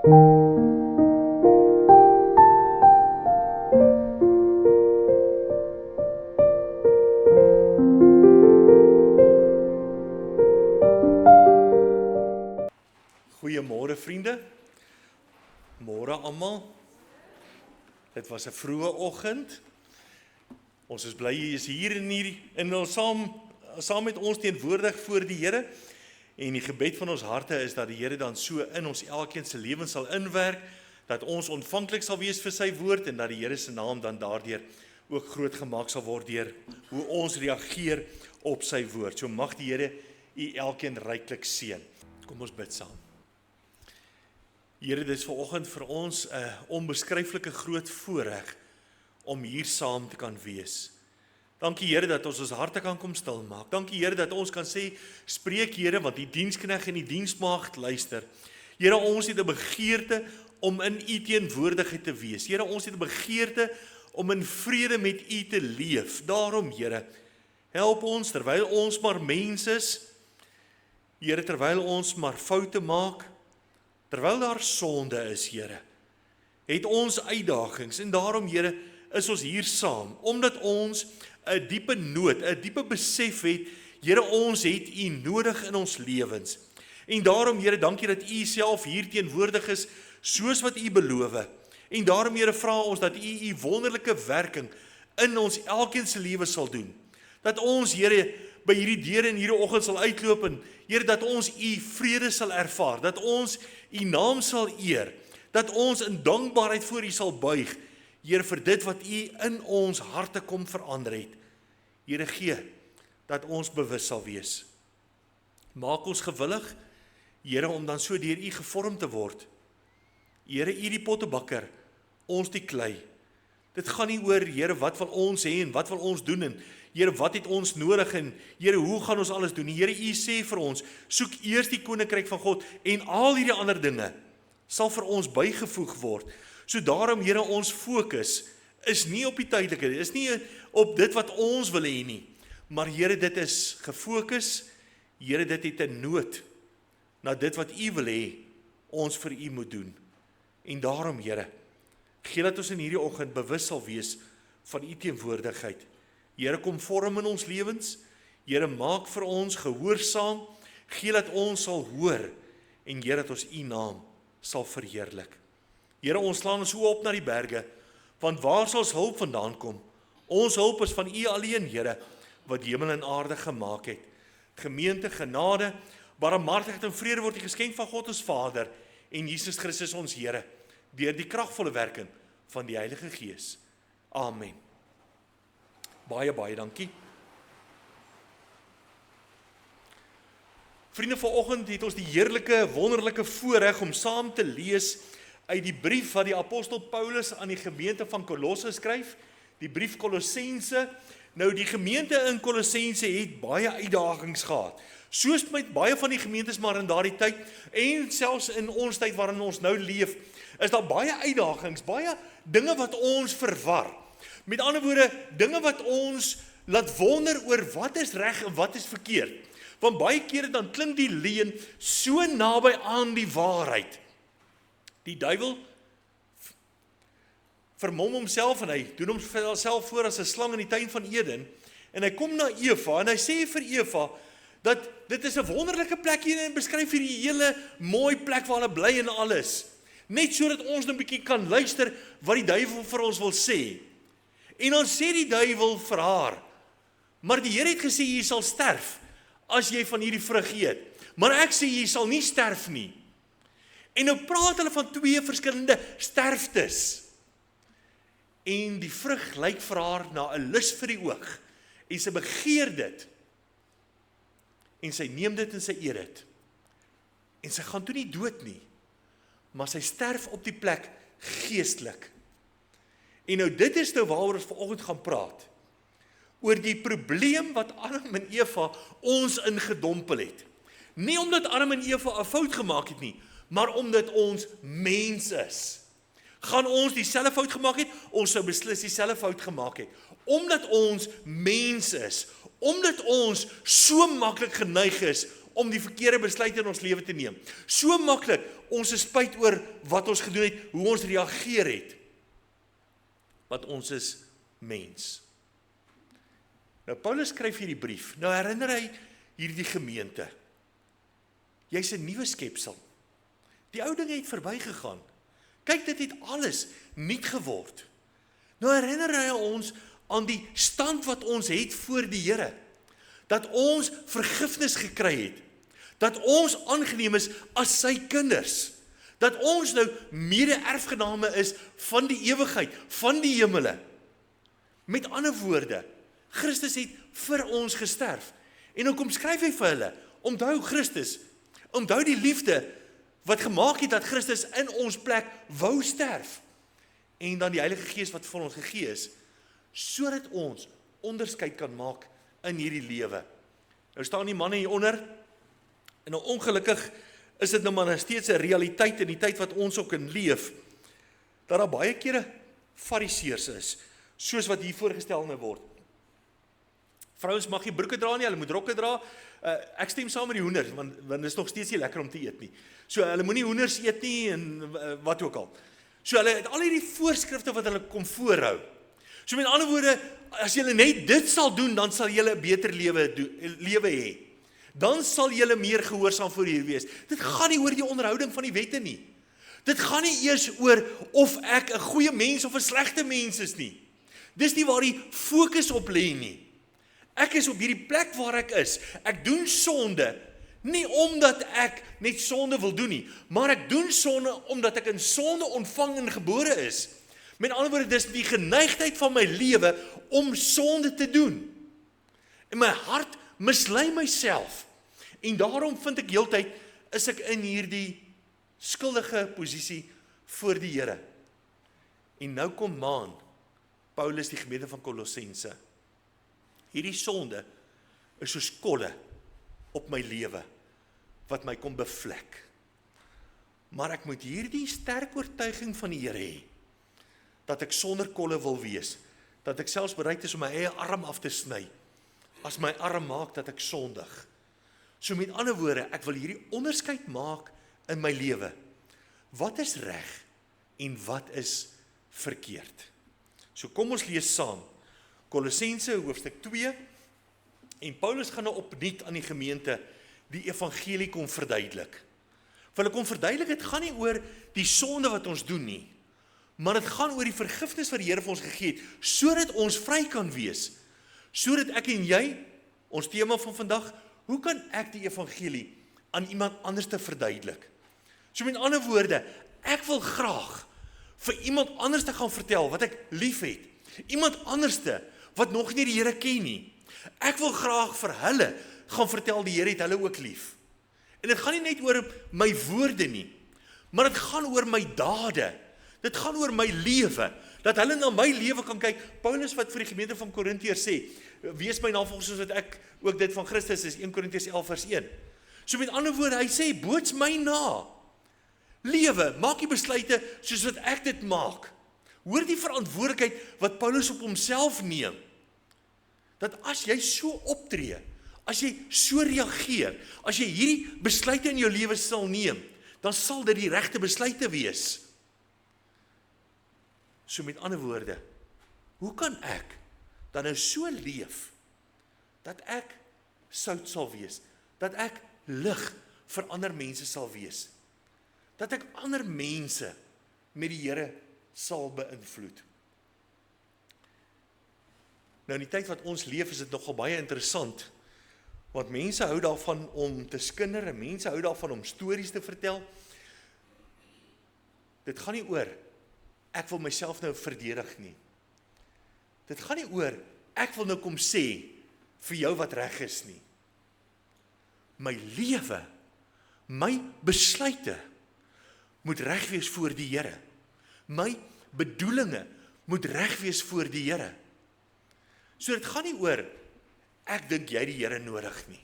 Goeiemôre vriende, môre almal. Dit was 'n vroeë oggend. Ons is bly jy is hier en ons saam met ons teenwoordig voor die Here. En die gebed van ons harte is dat die Here dan so in ons elkeen se lewens sal inwerk, dat ons ontvanklik sal wees vir sy woord en dat die Here se naam dan daardeur ook groot gemaak sal word deur hoe ons reageer op sy woord. So mag die Here u elkeen ryklik seën. Kom ons bid saam. Here, dit is vanoggend vir ons 'n onbeskryflike groot voorreg om hier saam te kan wees. Dankie Here dat ons harte kan kom stil maak. Dankie Here dat ons kan sê, spreek Here, want die diensknegt en die diensmaagd luister. Here, ons het 'n begeerte om in u teenwoordigheid te wees. Here, ons het 'n begeerte om in vrede met u te leef. Daarom Here, help ons terwyl ons maar mens is. Here, terwyl ons maar foute maak, terwyl daar sonde is, Here, het ons uitdagings en daarom, Here, is ons hier saam, omdat ons 'n diepe nood, 'n diepe besef het, Here, ons het u nodig in ons lewens. En daarom, Here, dankie dat u self hier teenwoordig is, soos wat u beloof. En daarom, Here, vra ons dat u wonderlike werking in ons elkeen se lewe sal doen. Dat ons, Here, by hierdie deure in hierdie oggend sal uitloop en, Here, dat ons u vrede sal ervaar, dat ons u naam sal eer, dat ons in dankbaarheid voor u sal buig, Here, vir dit wat u in ons harte kom verander het. Here, gee, dat ons bewus sal wees. Maak ons gewillig, Here, om dan so deur u gevorm te word. Here, u die pottebakker, ons die klei. Dit gaan nie oor, Here, wat wil ons hê en wat wil ons doen en, Here, wat het ons nodig en, Here, hoe gaan ons alles doen? Here, u sê vir ons, soek eers die koninkryk van God en al hierdie ander dinge sal vir ons bygevoeg word. So daarom, Here, ons fokus is nie op die tydelike, is nie op dit wat ons wil hê nie, maar Here, dit is gefokus, Here, dit het 'n nood na dit wat u wil hê, ons vir u moet doen. En daarom, Here, gee dat ons in hierdie oggend bewus sal wees van u teenwoordigheid. Here, kom vorm in ons lewens, Here, maak vir ons gehoorsaam, gee dat ons sal hoor, en Here, dat ons u naam sal verheerlik. Here, ons slaan ons oë op na die berge, want waar sal ons hulp vandaan kom? Ons hulp is van u alleen, Here, wat hemel en aarde gemaak het. Gemeente, genade, barmhartigheid en vrede word die geskenk van God ons Vader en Jesus Christus ons Here, deur die kragvolle werking van die Heilige Gees. Amen. Baie, baie dankie. Vriende, vanoggend het ons die heerlike, wonderlike voorreg om saam te lees uit die brief wat die apostel Paulus aan die gemeente van Kolosse skryf, die brief Kolossense. Nou, die gemeente in Kolossense het baie uitdagings gehad, soos met baie van die gemeentes maar in daardie tyd, en selfs in ons tyd waarin ons nou leef, is daar baie uitdagings, baie dinge wat ons verwar. Met ander woorde, dinge wat ons laat wonder oor wat is reg en wat is verkeerd. Want baie kere dan klink die leuen so naby aan die waarheid. Die duiwel vermom homself en hy doen homself voor as 'n slang in die tuin van Eden, en hy kom na Eva en hy sê vir Eva dat dit is 'n wonderlike plek hier en beskryf hierdie hele mooi plek waar hulle bly en alles. Net sodat ons 'n bietjie kan luister wat die duiwel vir ons wil sê. En dan sê die duiwel vir haar, maar die Here het gesê jy sal sterf as jy van hierdie vrug eet. Maar ek sê jy sal nie sterf nie. En nou praat hulle van twee verskillende sterftes. En die vrug lyk vir haar na 'n lus vir die oog. En sy begeer dit. En sy neem dit en sy eet dit. En sy gaan toe nie dood nie, maar sy sterf op die plek geestelik. En nou dit is nou waaroor ons vanoggend gaan praat. Oor die probleem wat Adam en Eva ons ingedompel het. Nie omdat Adam en Eva 'n fout gemaak het nie, maar omdat ons mens is. Gaan ons dieselfde fout gemaak het? Ons sou beslis dieselfde fout gemaak het. Omdat ons mens is, omdat ons so maklik geneig is om die verkeerde besluite in ons lewe te neem. So maklik, ons is spyt oor wat ons gedoen het, hoe ons reageer het. Want ons is mens. Nou Paulus skryf hierdie brief. Nou herinner hy hierdie gemeente. Jy's 'n nuwe skepsel. Die ou dinge het verbygegaan. Kyk, dit het alles nuut geword. Nou herinner hy ons aan die stand wat ons het voor die Here. Dat ons vergifnis gekry het. Dat ons aangeneem is as sy kinders. Dat ons nou mede-erfgename is van die ewigheid, van die hemele. Met ander woorde, Christus het vir ons gesterf. En nou kom skryf hy vir hulle, onthou Christus, onthou die liefde wat gemaak het dat Christus in ons plek wou sterf. En dan die Heilige Gees wat vir ons gegee is, sodat ons onderskeid kan maak in hierdie lewe. Nou staan die manne hieronder, en nou ongelukkig is dit nou maar steeds 'n realiteit in die tyd wat ons ook in leef, dat daar baie kere fariseërs is, soos wat hier voorgestel nou word. Vrouens mag nie broeke dra nie, hulle moet rokke dra. Ek stem saam met die hoenders, want dit is nog steeds nie lekker om te eet nie. So hulle moenie hoenders eet nie en wat ook al. So hulle het al hierdie voorskrifte wat hulle kom voorhou. So met ander woorde, as julle net dit sal doen, dan sal julle 'n beter lewe hê. Dan sal julle meer gehoorsaam voor hier wees. Dit gaan nie oor die onderhouding van die wette nie. Dit gaan nie eers oor of ek 'n goeie mens of 'n slegte mens is nie. Dis nie waar die fokus op lê nie. Ek is op hierdie plek waar ek is. Ek doen sonde, nie omdat ek net sonde wil doen nie, maar ek doen sonde omdat ek in sonde ontvang en gebore is. Met ander woorde, dis die geneigtheid van my lewe om sonde te doen. En my hart mislei myself. En daarom vind ek heeltyd, is ek in hierdie skuldige posisie voor die Here. En nou kom maan Paulus die gemeente van Kolossense. Hierdie sonde is soos kolle op my lewe, wat my kom bevlek. Maar ek moet hierdie sterk oortuiging van die Here hê, dat ek sonder kolle wil wees, dat ek selfs bereid is om my eie arm af te sny, as my arm maak dat ek sondig. So met ander woorde, ek wil hierdie onderskeid maak in my lewe. Wat is reg en wat is verkeerd? So kom ons lees saam. Kolossense hoofstuk 2, en Paulus gaan nou opnuut aan die gemeente die evangelie kom verduidelik. Vir hulle kom verduidelik, het gaan nie oor die sonde wat ons doen nie, maar het gaan oor die vergifnis wat die Here vir ons gegee het, sodat ons vry kan wees, sodat ek en jy, ons tema van vandag, hoe kan ek die evangelie aan iemand anders te verduidelik? So met ander woorde, ek wil graag vir iemand anders te gaan vertel wat ek lief het, iemand anderste wat nog nie die Here ken nie. Ek wil graag vir hulle gaan vertel die Here het hulle ook lief. En dit gaan nie net oor my woorde nie, maar dit gaan oor my dade. Dit gaan oor my lewe, dat hulle na my lewe kan kyk. Paulus wat vir die gemeente van Korintiërs sê, wees my navolgers soos wat ek ook dit van Christus is, 1 Korintiërs 11 vers 1. So met ander woorde, hy sê, boots my na. Lewe, maak die besluite soos wat ek dit maak. Hoor die verantwoordelikheid wat Paulus op homself neem. Dat as jy so optree, as jy so reageer, as jy hierdie besluite in jou lewe sal neem, dan sal dit die regte besluite wees. So met ander woorde, hoe kan ek dan nou so leef, dat ek sout sal wees, dat ek lig vir ander mense sal wees, dat ek ander mense met die Here sal beïnvloed. Nou in die tyd wat ons leef is dit nogal baie interessant, want mense hou daarvan om te skinder, en mense hou daarvan om stories te vertel. Dit gaan nie oor, ek wil myself nou verdedig nie. Dit gaan nie oor, ek wil nou kom sê, vir jou wat reg is nie. My lewe, my besluite, moet reg wees voor die Here. My bedoelinge moet reg wees voor die Here. So dit gaan nie oor, ek dink jy die Here nodig nie.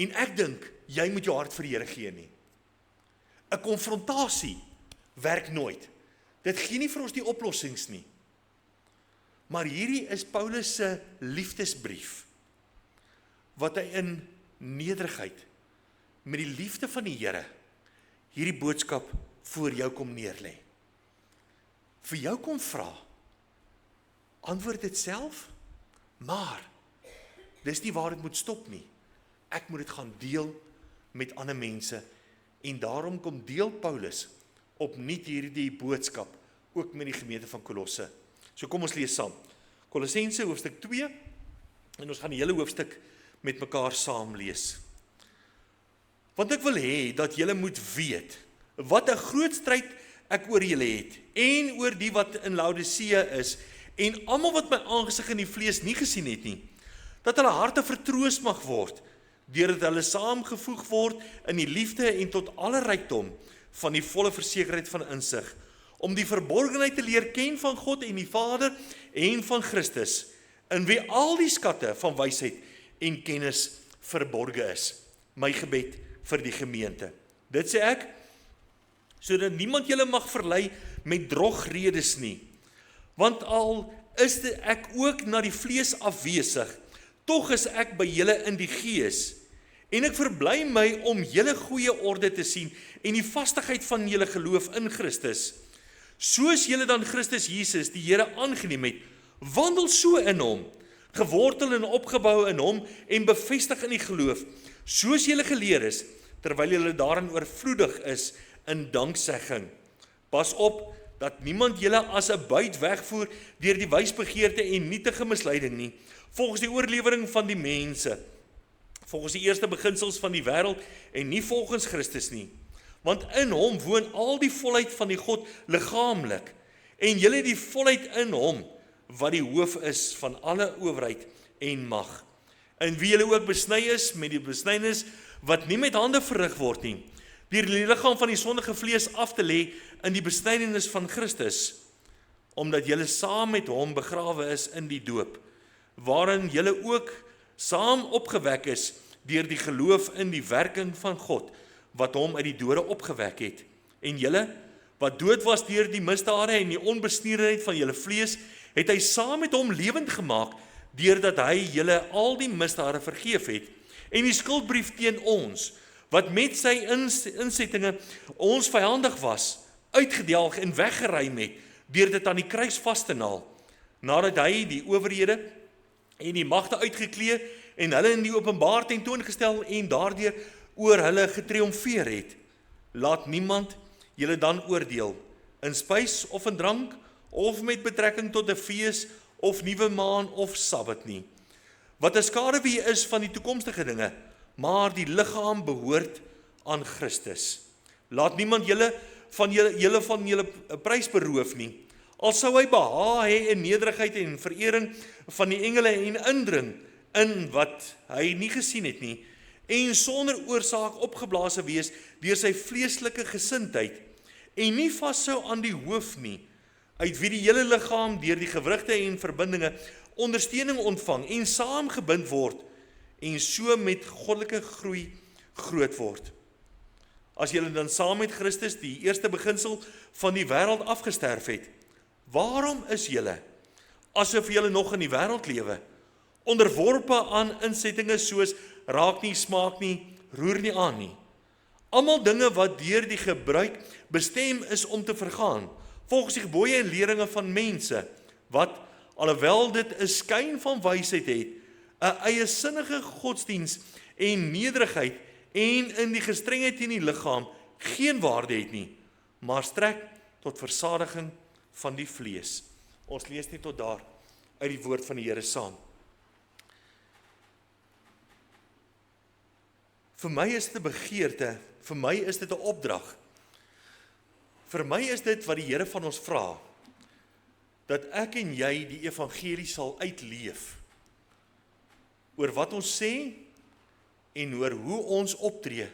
En ek dink, jy moet jou hart vir die Here gee nie. 'n Konfrontasie werk nooit. Dit gee nie vir ons die oplossings nie. Maar hierdie is Paulus se liefdesbrief, wat hy in nederigheid, met die liefde van die Here, hierdie boodskap voor jou kom neerlê. Vir jou kom vra, antwoord dit self, maar dis nie waar dit moet stop nie. Ek moet dit gaan deel met ander mense, en daarom kom deel Paulus opnuut hierdie boodskap, ook met die gemeente van Kolosse. So kom ons lees saam. Kolossense hoofstuk 2, en ons gaan die hele hoofstuk met mekaar saam lees. Want ek wil hê dat julle moet weet, wat 'n groot stryd ek oor julle het, en oor die wat in Laodicea is, en almal wat my aangesig in die vlees nie gesien het nie, dat hulle harte vertroos mag word, deurdat hulle saamgevoeg word in die liefde en tot alle rykdom van die volle versekerheid van insig, om die verborgenheid te leer ken van God en die Vader en van Christus, in wie al die skatte van wysheid en kennis verborge is. My gebed vir die gemeente. Dit sê ek, sodat niemand julle mag verlei met drogredes nie. Want al is ek ook na die vlees afwesig, tog is ek by julle in die gees, en ek verbly my om julle goeie orde te sien, en die vastigheid van julle geloof in Christus. Soos julle dan Christus Jesus, die Here aangeneem het, wandel so in hom, gewortel en opgebou in hom, en bevestig in die geloof, soos julle geleer is, terwyl julle daarin oorvloedig is in danksegging. Pas op, dat niemand julle as 'n buit wegvoer deur die wysbegeerte en nietige misleiding nie, volgens die oorlewering van die mense, volgens die eerste beginsels van die wêreld en nie volgens Christus nie. Want in hom woon al die volheid van die God liggaamlik, en julle die volheid in hom, wat die hoof is van alle owerheid en mag. In wie julle ook besny is met die besnydenis wat nie met hande verrig word nie, deur die liggaam van die sondige vlees af te lê in die besnydenis van Christus, omdat julle saam met hom begrawe is in die doop, waarin julle ook saam opgewek is deur die geloof in die werking van God, wat hom uit die dode opgewek het. En julle, wat dood was deur die misdade en die onbesnerenheid van julle vlees, het hy saam met hom lewend gemaak, deurdat hy julle al die misdade vergeef het, en die skuldbrief teen ons, wat met sy insettinge ons vyandig was, uitgedelg en weggeruim het, deur dit aan die kruis vas te naal, nadat hy die owerhede en die magte uitgeklee en hulle in die openbaar tentoongestel en daardeur oor hulle getriomfeer het. Laat niemand julle dan oordeel, in spys of in drank, of met betrekking tot 'n fees, of nuwe maan of Sabbat nie, wat 'n skaduwee is van die toekomstige dinge, maar die liggaam behoort aan Christus. Laat niemand julle van julle prys beroof nie, al sou hy behaag hê in nederigheid en verering van die engele en indring in wat hy nie gesien het nie, en sonder oorsaak opgeblaas wees deur sy vleeslike gesindheid, en nie vashou aan die hoof nie, uit wie die hele liggaam deur die gewrigte en verbindinge ondersteuning ontvang en saamgebind word, en so met goddelike groei groot word. As julle dan saam met Christus die eerste beginsel van die wêreld afgesterf het, waarom is julle, asof julle nog in die wêreld lewe, onderworpe aan insettinge soos raak nie, smaak nie, roer nie aan nie. Almal dinge wat deur die gebruik bestem is om te vergaan, volgens die gebooie en leringe van mense, wat, alhoewel dit 'n skyn van wysheid het, 'n eie sinnige godsdiens en nederigheid en in die gestrengheid teen die liggaam geen waarde het nie, maar strek tot versadiging van die vlees. Ons lees net tot daar uit die woord van die Here saam. Vir my is dit 'n begeerte, vir my is dit 'n opdrag. Vir my is dit wat die Here van ons vra, dat ek en jy die evangelie sal uitleef, oor wat ons sê, en oor hoe ons optree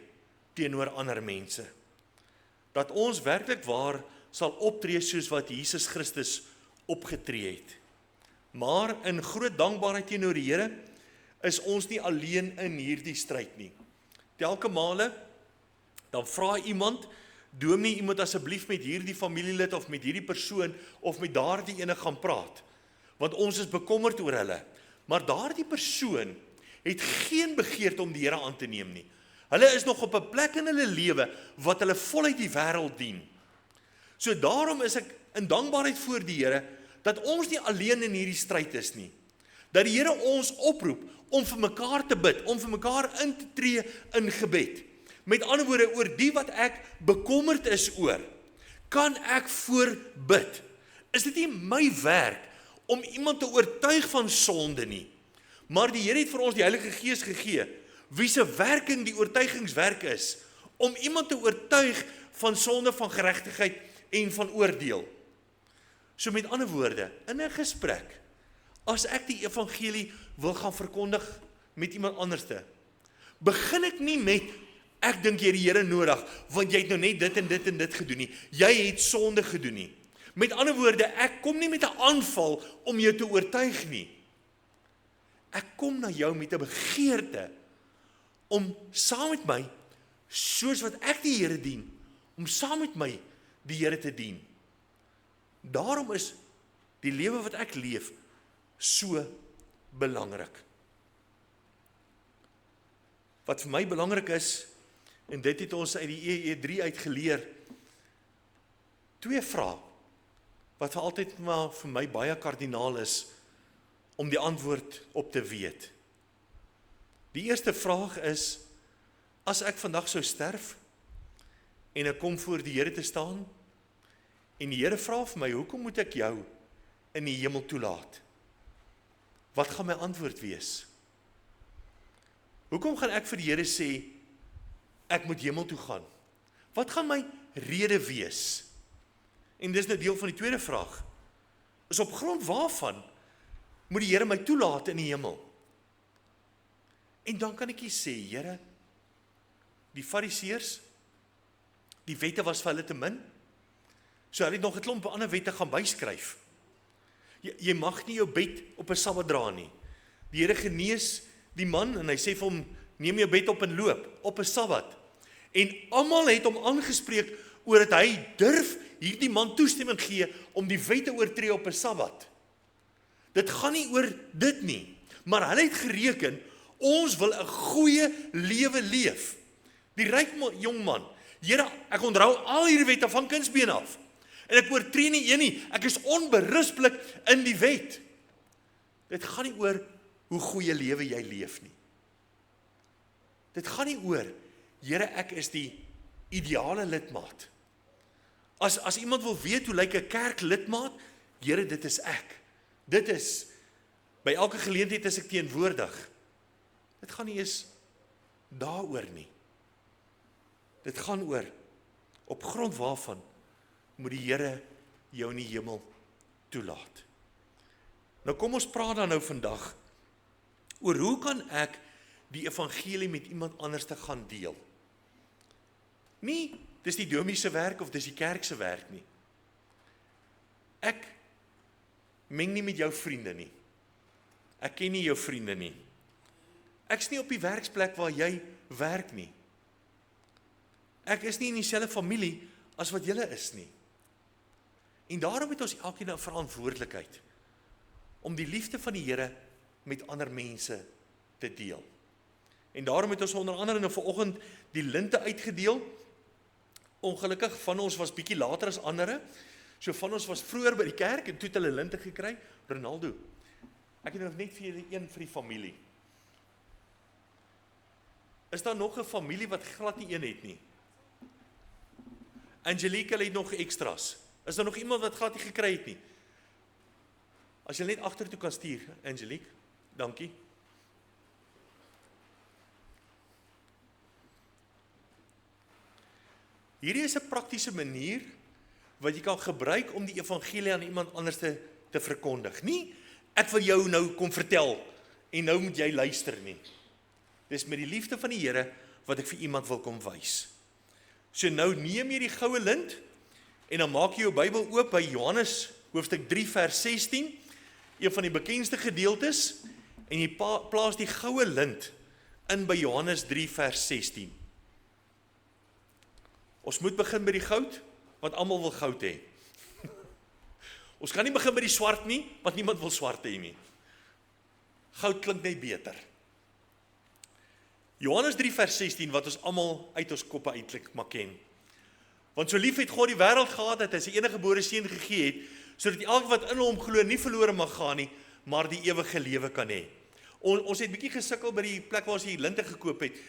teenoor ander mense. Dat ons werklik waar sal optree soos wat Jesus Christus opgetree het. Maar in groot dankbaarheid teenoor die Here, is ons nie alleen in hierdie stryd nie. Telke male, dan vra iemand, dominee, iemand asseblief met hierdie familielid of met hierdie persoon of met daardie ene gaan praat, want ons is bekommerd oor hulle. Maar daardie persoon het geen begeerte om die Here aan te neem nie. Hulle is nog op 'n plek in hulle lewe wat hulle voluit die wêreld dien. So daarom is ek in dankbaarheid voor die Here dat ons nie alleen in hierdie stryd is nie. Dat die Here ons oproep om vir mekaar te bid, om vir mekaar in te tree in gebed. Met ander woorde, oor die wat ek bekommerd is oor, kan ek voorbid. Is dit nie my werk om iemand te oortuig van sonde nie, maar die Here het vir ons die Heilige Gees gegee, wie se werking die oortuigingswerk is, om iemand te oortuig van sonde, van geregtigheid en van oordeel. So met ander woorde, in 'n gesprek, as ek die evangelie wil gaan verkondig met iemand anderste, begin ek nie met, ek dink jy het die Here nodig, want jy het nou net dit en dit en dit gedoen nie, jy het sonde gedoen nie. Met ander woorde, ek kom nie met 'n aanval om jou te oortuig nie. Ek kom na jou met 'n begeerte om saam met my, soos wat ek die Here dien, om saam met my die Here te dien. Daarom is die lewe wat ek leef so belangrik. Wat vir my belangrik is, en dit het ons uit die EE3 uitgeleer, 2 vrae, wat vir altyd maar vir my baie kardinaal is, om die antwoord op te weet. Die eerste vraag is, as ek vandag sou sterf, en ek kom voor die Here te staan, en die Here vra vir my, hoekom moet ek jou in die hemel toelaat? Wat gaan my antwoord wees? Hoekom gaan ek vir die Here sê, ek moet hemel toe gaan? Wat gaan my rede wees? En dis nou deel van die tweede vraag, is op grond waarvan moet die Here my toelaat in die hemel? En dan kan ek sê, Here, die Fariseërs, die wette was vir hulle te min, so hulle het nog 'n klomp ander wette gaan byskryf. Jy mag nie jou bed op 'n Sabbat dra nie. Die Here genees die man en hy sê vir hom, neem jou bed op en loop, op 'n Sabbat. En almal het hom aangespreek oor dat hy durf hierdie man toestemming gee om die wet te oortree op 'n Sabbat. Dit gaan nie oor dit nie, maar hulle het gereken, ons wil 'n goeie lewe leef. Die ryk jong man, Here, ek onthou al hierdie wette van kindsbeen af, en ek oortree nie een nie, ek is onberispelik in die wet. Dit gaan nie oor hoe goeie lewe jy leef nie. Dit gaan nie oor, Here, ek is die ideale lidmaat. As iemand wil weet hoe lyk 'n kerklidmaat, Here, dit is ek. Dit is, by elke geleentheid is ek teenwoordig. Dit gaan nie eens daaroor nie. Dit gaan oor, op grond waarvan moet die Here jou in die hemel toelaat. Nou kom ons praat dan nou vandag oor hoe kan ek die evangelie met iemand anders te gaan deel. Nie, dis die dominee se werk of dis die kerk se werk nie. Ek meng nie met jou vriende nie. Ek ken nie jou vriende nie. Ek's nie op die werksplek waar jy werk nie. Ek is nie in dieselfde familie as wat julle is nie. En daarom het ons elkeen 'n verantwoordelikheid om die liefde van die Here met ander mense te deel. En daarom het ons onder andere nou vanoggend die linte uitgedeel. Ongelukkig van ons was bietjie later as ander. So van ons was vroeër by die kerk en toe het hulle linte gekry. Ronaldo, ek het nog net vir julle een vir die familie. Is daar nog 'n familie wat glad nie een het nie? Angelique het nog extras. Is daar nog iemand wat glad nie gekry het nie? As jy net agtertoe kan stuur, Angelique. Dankie. Hierdie is 'n praktiese manier wat jy kan gebruik om die evangelie aan iemand anders te verkondig. Nie, ek wil jou nou kom vertel en nou moet jy luister nie. Dis met die liefde van die Here wat ek vir iemand wil kom wys. So nou neem jy die goue lint en dan maak jy jou Bybel oop by Johannes hoofstuk 3 vers 16, een van die bekendste gedeeltes, en jy plaas die goue lint in by Johannes 3 vers 16. Ons moet begin by die goud, want almal wil goud hê. Ons kan nie begin by die swart nie, want niemand wil swart hê nie. Goud klink net beter. Johannes 3 vers 16, wat ons almal uit ons koppe uitlik maar ken. Want so lief het God die wêreld gehad, dat hy sy enige gebore seun gegee het, sodat elke wat in hom glo nie verlore mag gaan nie, maar die ewige lewe kan hê. Ons het bietjie gesukkel by die plek waar ons die linte gekoop het.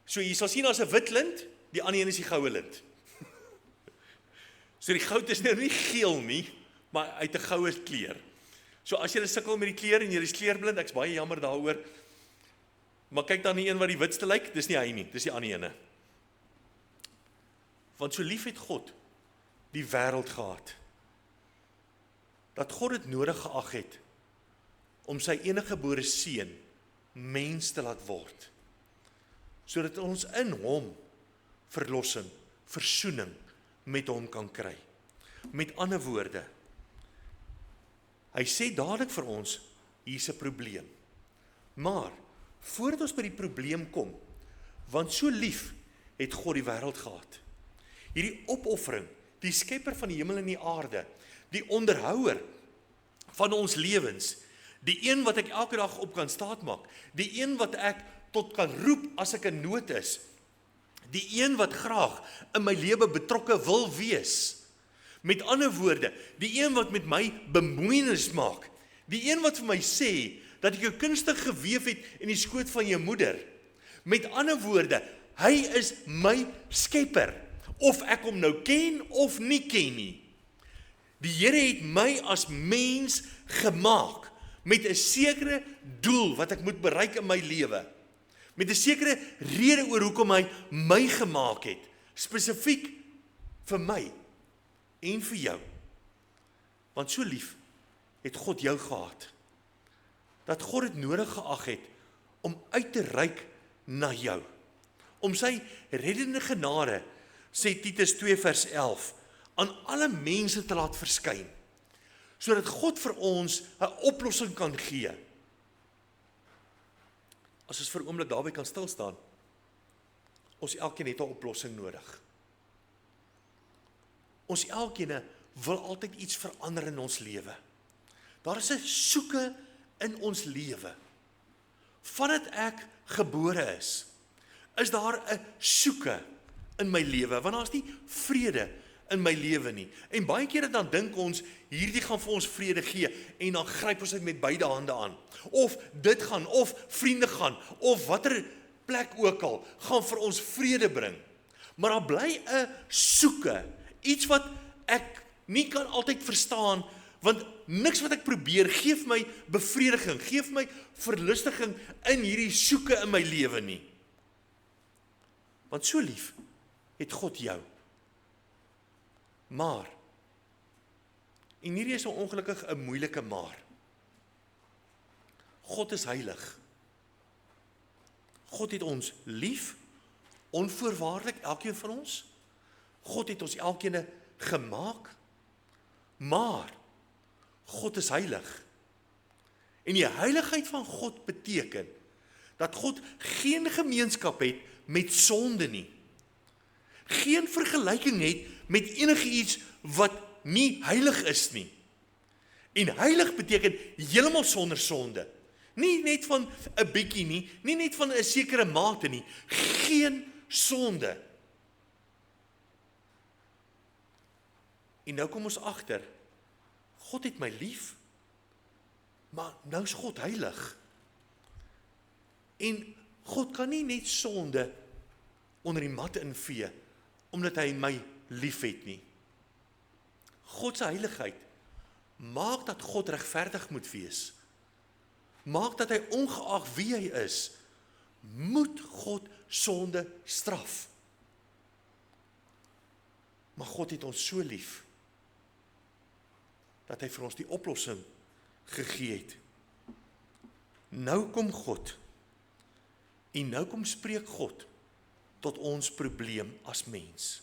So jy sal sien, as 'n wit lint, die ander een is die goue lint. So die goud is nou nie geel nie, maar uit 'n goue kleur. So as jy sukkel met die kleur en jy is kleurblind, ek's baie jammer daaroor. Maar kyk dan die een wat die witste lyk, dis nie hy nie, dis die ander ene. Want so lief het God die wêreld gehad, dat God dit nodig geag het om sy enige gebore seun mens te laat word, sodat ons in hom verlossing, versoening met hom kan kry. Met ander woorde, hy sê dadelik vir ons, hier's 'n probleem. Maar voordat ons by die probleem kom, want so lief het God die wêreld gehad. Hierdie opoffering, die skepper van die hemel en die aarde, die onderhouer van ons lewens, die een wat ek elke dag op kan staatmaak, die een wat ek tot kan roep as ek in nood is, die een wat graag in my lewe betrokke wil wees. Met ander woorde, die een wat met my bemoeienis maak, die een wat vir my sê, dat ek jou kunstig geweef het in die skoot van jou moeder. Met ander woorde, hy is my skepper, of ek hom nou ken of nie ken nie. Die Here het my as mens gemaak, met 'n sekere doel wat ek moet bereik in my lewe, met 'n sekere rede oor hoekom hy my gemaak het, spesifiek vir my en vir jou. Want so lief het God jou gehad, dat God dit nodig geag het om uit te reik na jou, om sy reddende genade, sê Titus 2 vers 11, aan alle mense te laat verskyn, sodat God vir ons 'n oplossing kan gee. As ons vir 'n oomblik daarby kan stil staan, ons elkeen het 'n oplossing nodig. Ons elkeen wil altyd iets verander in ons lewe. Daar is 'n soeke in ons lewe. Vandat ek gebore is daar 'n soeke in my lewe, want daar's nie vrede in my lewe nie. En baie kere dan dink ons, hierdie gaan vir ons vrede gee, en dan gryp ons dit met beide hande aan. Of dit gaan, of vriende gaan, of watter plek ook al, gaan vir ons vrede bring. Maar daar bly 'n soeke, iets wat ek nie kan altyd verstaan, want niks wat ek probeer, geef my bevrediging, geef my verlustiging in hierdie soeke in my lewe nie. Want so lief het God jou. Maar, en hierdie is ongelukkig 'n moeilike maar, God is heilig. God het ons lief, onvoorwaardelik, elkeen van ons. God het ons elkeen gemaak, maar God is heilig. En die heiligheid van God beteken dat God geen gemeenskap het met sonde nie. Geen vergelyking het met enige iets wat nie heilig is nie. En heilig beteken heeltemal sonder sonde. Nie net van 'n bietjie nie, nie net van 'n sekere mate nie. Geen sonde. En nou kom ons agter, God het my lief, maar nou is God heilig. En God kan nie net sonde onder die mat invee, omdat hy my lief het nie. God se heiligheid maak dat God regverdig moet wees. Maak dat hy ongeag wie hy is, moet God sonde straf. Maar God het ons so lief, dat hy vir ons die oplossing gegee het. Nou kom God, en nou kom spreek God tot ons probleem as mens.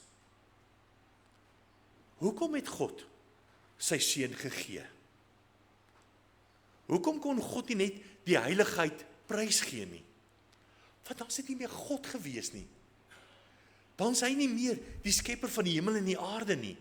Hoekom het God sy seun gegee? Hoekom kon God nie net die heiligheid prysgee nie? Want dan is dit nie meer God gewees nie. Dan is hy nie meer die skepper van die hemel en die aarde nie.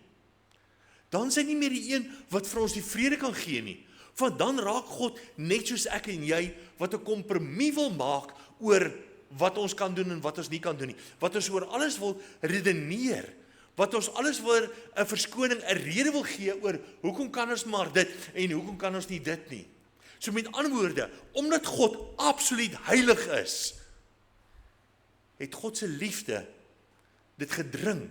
Dan is hy nie meer die een wat vir ons die vrede kan gee nie. Want dan raak God net soos ek en jy, wat 'n kompromie wil maak oor wat ons kan doen en wat ons nie kan doen nie. Wat ons oor alles wil redeneer. Wat ons alles oor 'n verskoning, 'n rede wil gee oor hoekom kan ons maar dit en hoekom kan ons nie dit nie. So met ander woorde, omdat God absoluut heilig is, het God se liefde dit gedring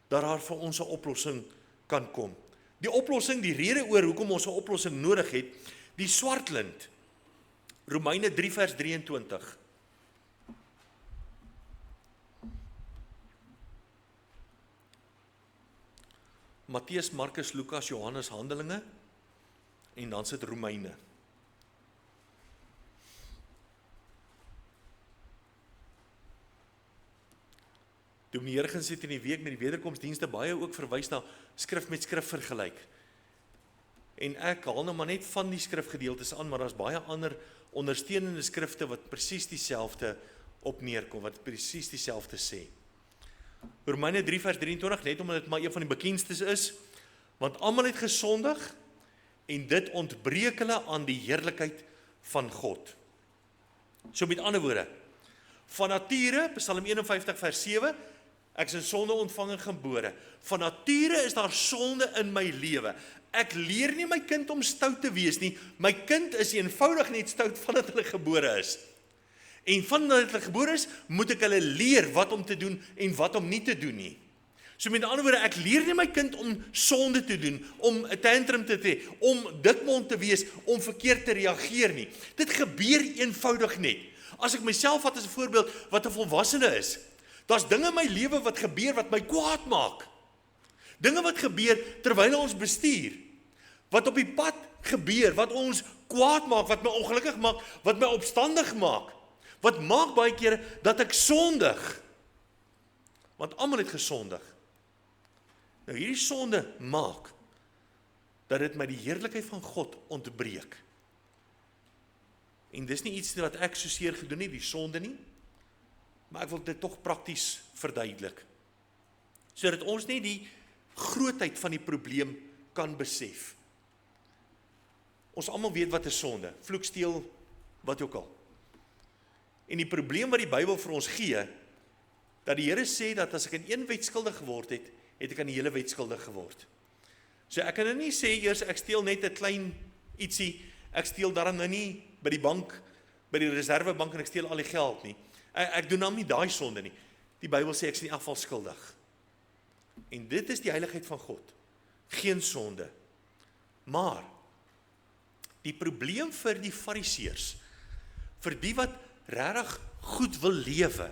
dat daar vir ons 'n oplossing kan kom. Die oplossing, die rede oor hoekom ons 'n oplossing nodig het, die swart lint. Romeine 3 vers 23. Matteus, Markus, Lukas, Johannes, Handelinge en dan sit Romeine. Dominee Jurgens het in die week met die wederkomsdienste baie ook verwys na skrif met skrif vergelyk. En ek haal nou maar net van die skrifgedeeltes aan, maar daar's baie ander ondersteunende skrifte wat presies dieselfde op neerkom, wat presies dieselfde sê. Romeine 3 vers 23, net omdat dit maar een van die bekendstes is, want almal het gesondig en dit ontbreek hulle aan die heerlikheid van God. So met ander woorde, van nature, Psalm 51 vers 7, ek is in sonde ontvang en gebore. Van nature is daar sonde in my lewe. Ek leer nie my kind om stout te wees nie. My kind is eenvoudig net stout vandat hulle gebore is. En vandat hulle gebore is, moet ek hulle leer wat om te doen en wat om nie te doen nie. So met ander woorde, ek leer nie my kind om sonde te doen, om 'n tantrum te hê, om dikmond te wees, om verkeerd te reageer nie. Dit gebeur eenvoudig net. As ek myself vat as 'n voorbeeld wat 'n volwassene is, daar's dinge in my lewe wat gebeur wat my kwaad maak. Dinge wat gebeur terwyl ons bestuur. Wat op die pad gebeur, wat ons kwaad maak, wat my ongelukkig maak, wat my opstandig maak. Wat maak baie kere dat ek sondig. Want almal het gesondig. Nou hierdie sonde maak dat dit my die heerlikheid van God ontbreek. En dis nie iets wat ek so seer gedoen het, die sonde nie, maar ek wil dit tog prakties verduidelik. Sodat ons net die grootheid van die probleem kan besef. Ons almal weet wat is sonde, vloek, steel, wat ook al. En die probleem wat die Bybel vir ons gee, dat die Here sê dat as ek in een wet skuldig geword het, het ek aan die hele wet skuldig geword. So ek kan nou nie sê eers ek steel net 'n klein ietsie, ek steel daarom nou nie by die bank, by die reservebank en ek steel al die geld nie. Ek doen nou nie daai sonde nie. Die Bybel sê ek is in die afval skuldig. En dit is die heiligheid van God. Geen sonde. Maar die probleem vir die fariseërs, vir die wat regtig goed wil lewe,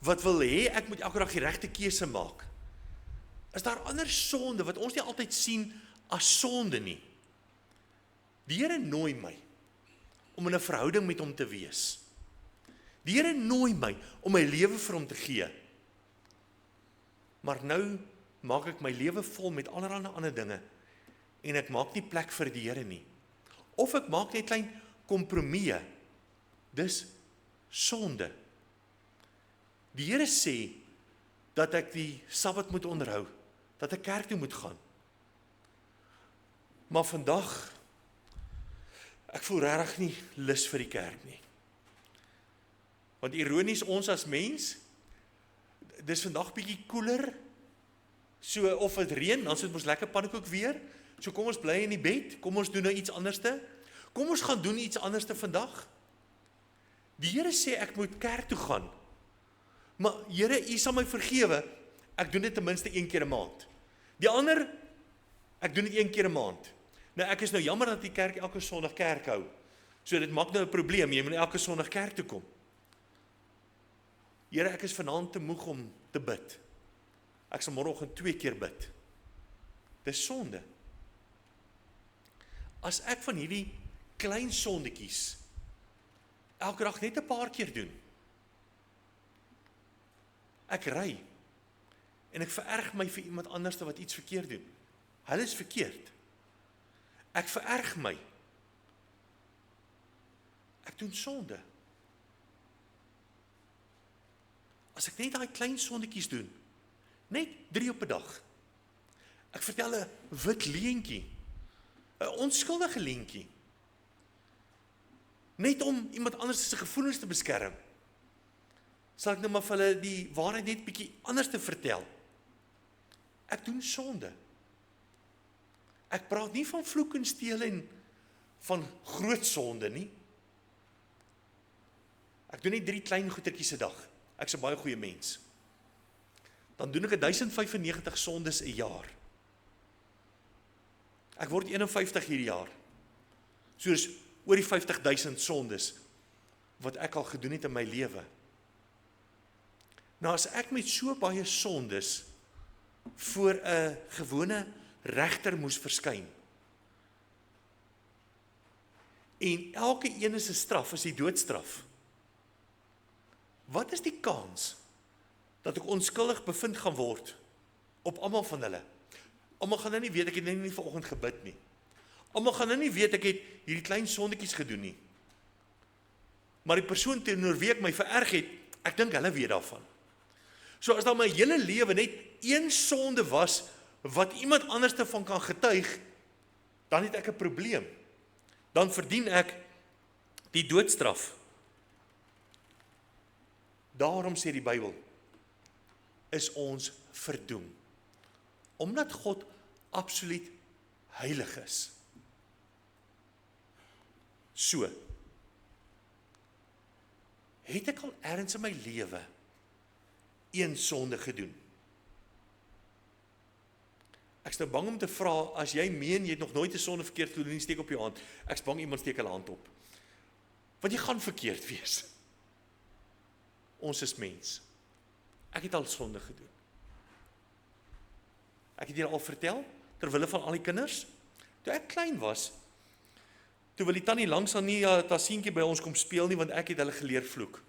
wat wil hê ek moet elke dag die regte keuse maak, is daar ander sonde wat ons nie altyd sien as sonde nie. Die Here nooi my om in 'n verhouding met hom te wees. Die Here nooi my om my lewe vir hom te gee. Maar nou maak ek my lewe vol met allerlei ander dinge en ek maak nie plek vir die Here nie. Of ek maak net klein kompromieë. Dis sonde. Die Here sê dat ek die Sabbat moet onderhou, dat ek kerk toe moet gaan. Maar vandag, ek voel regtig nie lus vir die kerk nie. Want ironies, ons as mens, dis vandag bietjie koeler, so of dit reën, dan sit ons lekker pannekoek weer, so kom ons bly in die bed, kom ons doen nou iets anderste, kom ons gaan doen iets anderste vandag. Die Here sê ek moet kerk toe gaan, maar Here, U sal my vergewe, ek doen dit ten minste 1 keer 'n maand. Die ander, ek doen dit 1 keer 'n maand. Nou ek is nou jammer dat die kerk elke Sondag kerk hou, so dit maak nou 'n probleem, jy moet elke Sondag kerk toe kom. Here, ek is vanaand te moeg om te bid. Ek sal môreoggend 2 keer bid. Dis sonde. As ek van hierdie klein sondetjies elke dag net 'n paar keer doen, ek ry en ek vererg my vir iemand anders wat iets verkeerd doen. Hulle is verkeerd. Ek vererg my. Ek doen sonde. As ek net daai klein sondetjies doen, net 3 op 'n dag. Ek vertel 'n wit leentjie, 'n onskuldige leentjie, net om iemand anders se gevoelens te beskerm. sal ek nou maar vir hulle die waarheid net bietjie anders te vertel. Ek doen sonde. Ek praat nie van vloek en steel en van groot sonde nie. Ek doen net 3 klein goetertjies 'n dag. Ek's 'n baie goeie mens. Dan doen ek 1095 sondes 'n jaar. Ek word 51 hierdie jaar. Soos oor die 50.000 sondes wat ek al gedoen het in my lewe. Nou as ek met so baie sondes voor 'n gewone regter moes verskyn, en elke een se straf is die doodstraf, wat is die kans dat ek onskuldig bevind gaan word op almal van hulle? Almal gaan nou nie weet, ek het nie vanoggend gebid nie. Almal gaan nou nie weet, ek het hierdie klein sondetjies gedoen nie. Maar die persoon teenoor wie ek my vererg het, ek dink hulle weet daarvan. So as daar my hele lewe net een sonde was, wat iemand anders daarvan kan getuig, dan het ek 'n probleem. Dan verdien ek die doodstraf. Daarom sê die Bybel, is ons verdoem. Omdat God absoluut heilig is. So, het ek al ergens in my lewe een sonde gedoen? Ek is nou bang om te vra, as jy meen, jy het nog nooit 'n sonde verkeerd gedoen, steek op jou hand. Ek is bang iemand steek hulle hand op. Want jy gaan verkeerd wees. Ons is mens. Ek het al sonde gedoen. Ek het julle al vertel, terwille van al die kinders, toe ek klein was, toe wil die tannie langs aan nie Tassientjie by ons kom speel nie, want ek het hulle geleer vloek.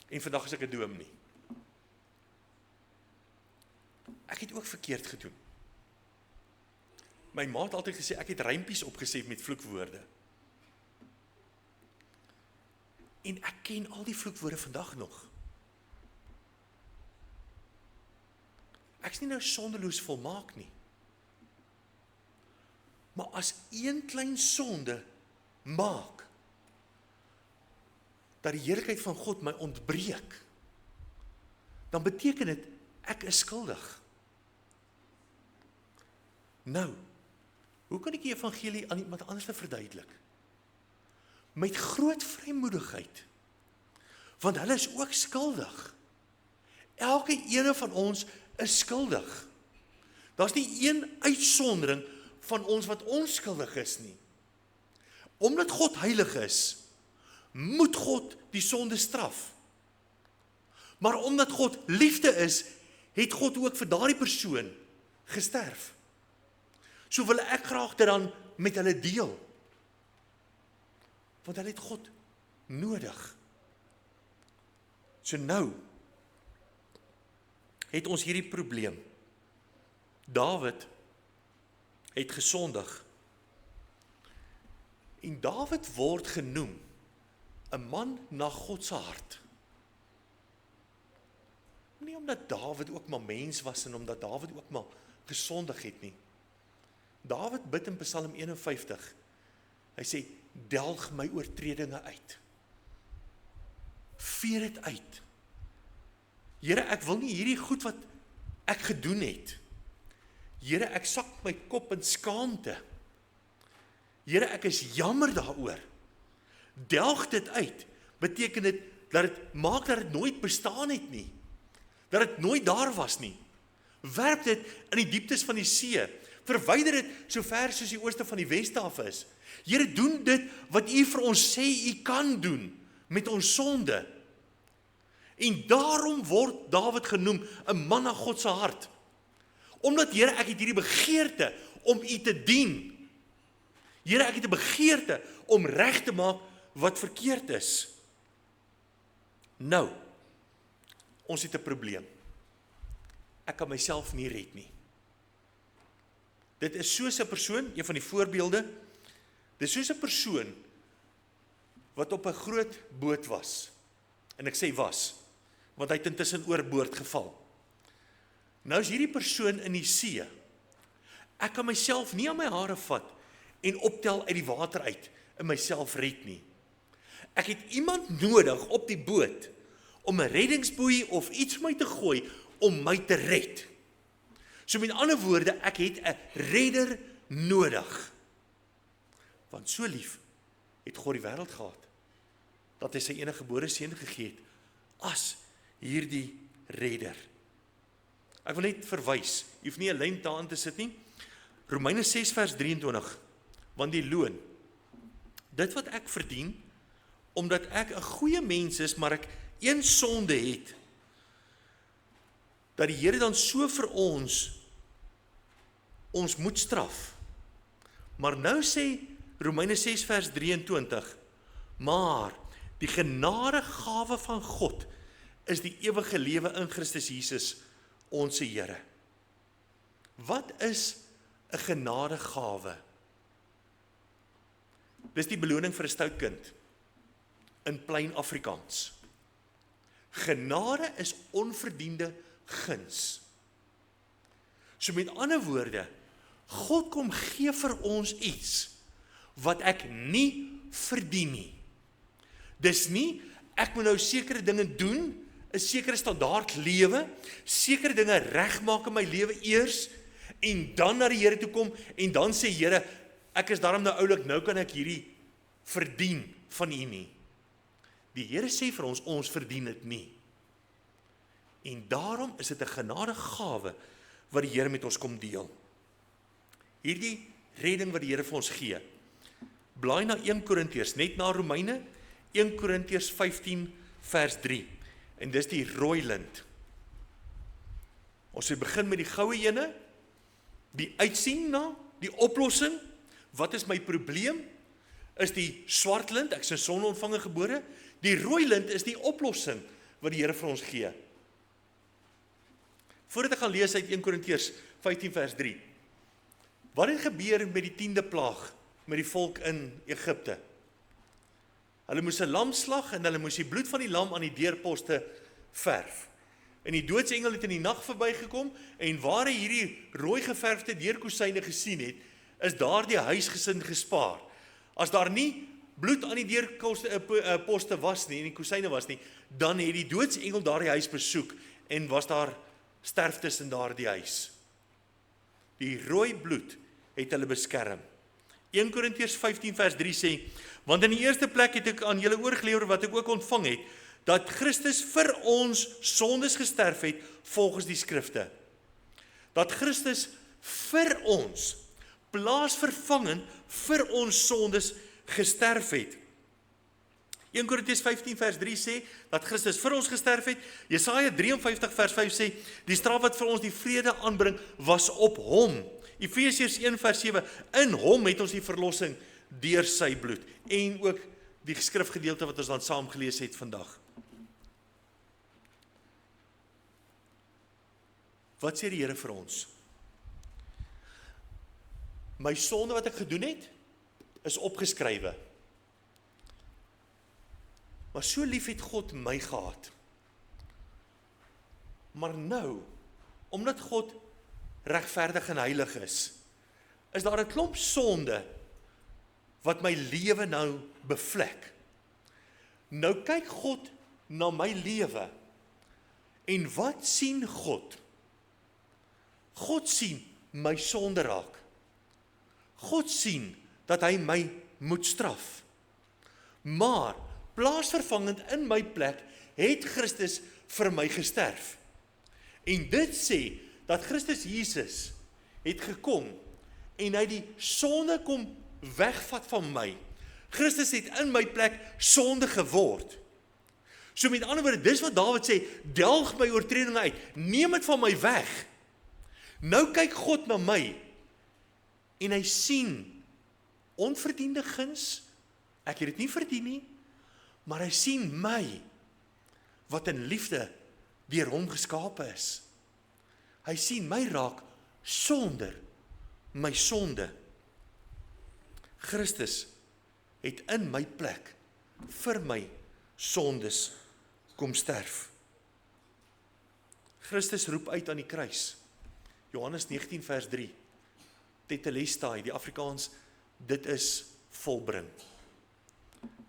En vandag is ek 'n doom nie. Ek het ook verkeerd gedoen. My ma het altyd gesê, ek het rympies opgesê met vloekwoorde. En ek ken al die vloekwoorde vandag nog. Ek is nie nou sondeloos volmaak nie. Maar as een klein sonde maak, dat die heerlikheid van God my ontbreek, dan beteken dit, ek is skuldig. Nou, hoe kan ek die evangelie aan iemand anders verduidelik? Met groot vrymoedigheid, want hulle is ook skuldig. Elke ene van ons is skuldig. Daar's nie een uitsondering van ons wat onskuldig is nie. Omdat God heilig is, moet God die sonde straf. Maar omdat God liefde is, het God ook vir daardie persoon gesterf. So wil ek graag dit dan met hulle deel. Want hulle het God nodig. So nou het ons hierdie probleem. Dawid het gesondig. En Dawid word genoem 'n man na God se hart. Nie omdat Dawid ook maar mens was en omdat Dawid ook maar gesondig het nie. Dawid bid in Psalm 51. Hy sê, delg my oortredinge uit. Veer dit uit. Here, ek wil nie hierdie goed wat ek gedoen het. Here, ek sak my kop in skaamte. Here, ek is jammer daaroor. Delg dit uit. Beteken dit dat dit maak dat dit nooit bestaan het nie. Dat dit nooit daar was nie. Werp dit in die dieptes van die see. Verwyder dit so ver soos die ooste van die weste af is. Here, doen dit wat U vir ons sê U kan doen met ons sonde. En daarom word Dawid genoem 'n man na God se hart. Omdat, Here, ek het hierdie begeerte om U te dien. Here, ek het 'n begeerte om reg te maak wat verkeerd is. Nou, ons het 'n probleem. Ek kan myself nie red nie. Dit is soos 'n persoon, een van die voorbeelde, dit is soos 'n persoon wat op 'n groot boot was. En ek sê was, want hy het intussen oorboord geval. Nou is hierdie persoon in die see. Ek kan myself nie aan my hare vat en optel uit die water uit en myself red nie. Ek het iemand nodig op die boot om 'n reddingsboei of iets vir my te gooi om my te red. So met ander woorde, ek het 'n redder nodig. Want so lief het God die wêreld gehad, dat hy sy enige gebore seun gegee het, as hierdie redder. Ek wil net verwys, jy hoef nie 'n lyn daarin te sit nie, Romeine 6 vers 23, want die loon, dit wat ek verdien, omdat ek 'n goeie mens is, maar ek een sonde het, dat die Here dan so vir ons moet straf. Maar nou sê Romeine 6 vers 23, maar die genadegawe van God is die ewige lewe in Christus Jesus, ons Here. Wat is 'n genadegawe? Dis die beloning vir 'n stout kind, in plain Afrikaans. Genade is onverdiende guns. So met ander woorde, God kom gee vir ons iets wat ek nie verdien nie. Dis nie, ek moet nou sekere dinge doen, 'n sekere standaard lewe, sekere dinge regmaak in my lewe eers, en dan na die Here toe kom, en dan sê Here, ek is daarom nou oulik, nou kan ek hierdie verdien van U nie. Die Here sê vir ons verdien dit nie. En daarom is dit 'n genadegawe wat die Here met ons kom deel. Hierdie redding wat die Here vir ons gee. Blaai na 1 Korintiërs, net na Romeine, 1 Korintiërs 15 vers 3. En dis die rooi lint. Ons het begin met die goue ene, die uitsien na, die oplossing. Wat is my probleem? Is die swart lint, ek is 'n sonontvanger gebore. Die rooi lint is die oplossing wat die Here vir ons gee. Voordat ek gaan lees uit 1 Korintiërs 15 vers 3. Wat het gebeur met die 10de plaag met die volk in Egipte? Hulle moes 'n lam slag en hulle moes die bloed van die lam aan die deurposte verf. En die doodsengel het in die nag verbygekom, en waar hy hierdie rooi geverfde deurkusyne gesien het, is daardie huisgesin gespaar. As daar nie bloed aan die deurposte was nie, en die kusyne was nie, dan het die doodsengel daardie huis besoek, en was daar sterftes in daardie huis. Die rooi bloed het hulle beskerm. 1 Korintiërs 15 vers 3 sê, want in die eerste plek het ek aan julle oorgelewer wat ek ook ontvang het, dat Christus vir ons sondes gesterf het, volgens die skrifte. Dat Christus vir ons, plaasvervangend vir ons sondes gesterf het. 1 Korintiërs 15 vers 3 sê, dat Christus vir ons gesterf het. Jesaja 53 vers 5 sê, die straf wat vir ons die vrede aanbring, was op hom. Efesiërs 1 vers 7, in hom het ons die verlossing deur sy bloed. En ook die skrifgedeelte wat ons dan saam gelees het vandag. Wat sê die Here vir ons? My sonde wat ek gedoen het, is opgeskrywe. Maar so lief het God my gehad. Maar nou, omdat God regverdig en heilig is daar 'n klomp sonde wat my lewe nou bevlek. Nou kyk God na my lewe, en wat sien God? God sien my sonde raak. God sien dat hy my moet straf. Maar plaasvervangend in my plek het Christus vir my gesterf. En dit sê dat Christus Jesus het gekom en hy die sonde kom wegvat van my. Christus het in my plek sonde geword. So met ander woorde, dis wat Dawid sê, delg my oortredinge uit, neem dit van my weg. Nou kyk God na my en hy sien onverdiende guns. Ek het dit nie verdien nie, maar hy sien my wat in liefde deur hom geskape is. Hy sien my raak sonder my sonde. Christus het in my plek vir my sondes kom sterf. Christus roep uit aan die kruis. Johannes 19 vers 3. Tetelestai, die Afrikaans, dit is volbring.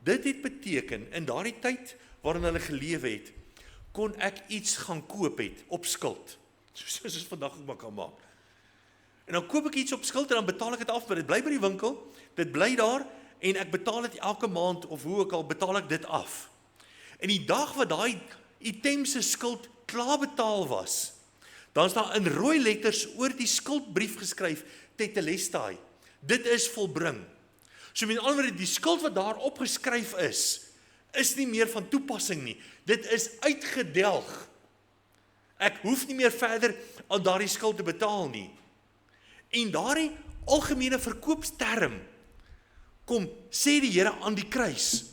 Dit het beteken, in daardie tyd waarin hulle gelewe het, kon ek iets gaan koop het op skuld. Soos ons vandag ook maar kan maak. En dan koop ek iets op skuld en dan betaal ek dit af, maar dit bly by die winkel, dit bly daar, en ek betaal dit elke maand, of hoe ook al, betaal ek dit af. En die dag wat daai item se skuld klaar betaal was, dan is daar in rooi letters oor die skuldbrief geskryf, tetelestai. Dit is volbring. So met ander woorde, die skuld wat daar opgeskryf is nie meer van toepassing nie. Dit is uitgedelg. Ek hoef nie meer verder aan daardie skuld te betaal nie. En daardie algemene verkoopsterm kom, sê die Here aan die kruis,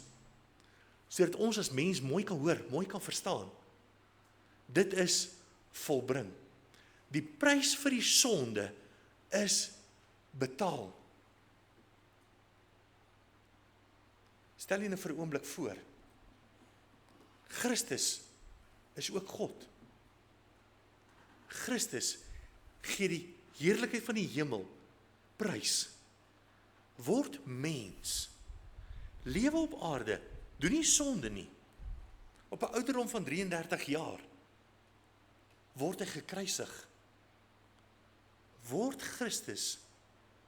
sodat ons as mens mooi kan hoor, mooi kan verstaan. Dit is volbring. Die prys vir die sonde is betaal. Stel jy nou vir 'n oomblik voor, Christus is ook God. Christus gee die heerlikheid van die hemel prys. Word mens, lewe op aarde, doen nie sonde nie. Op 'n ouderdom van 33 jaar word hy gekruisig. Word Christus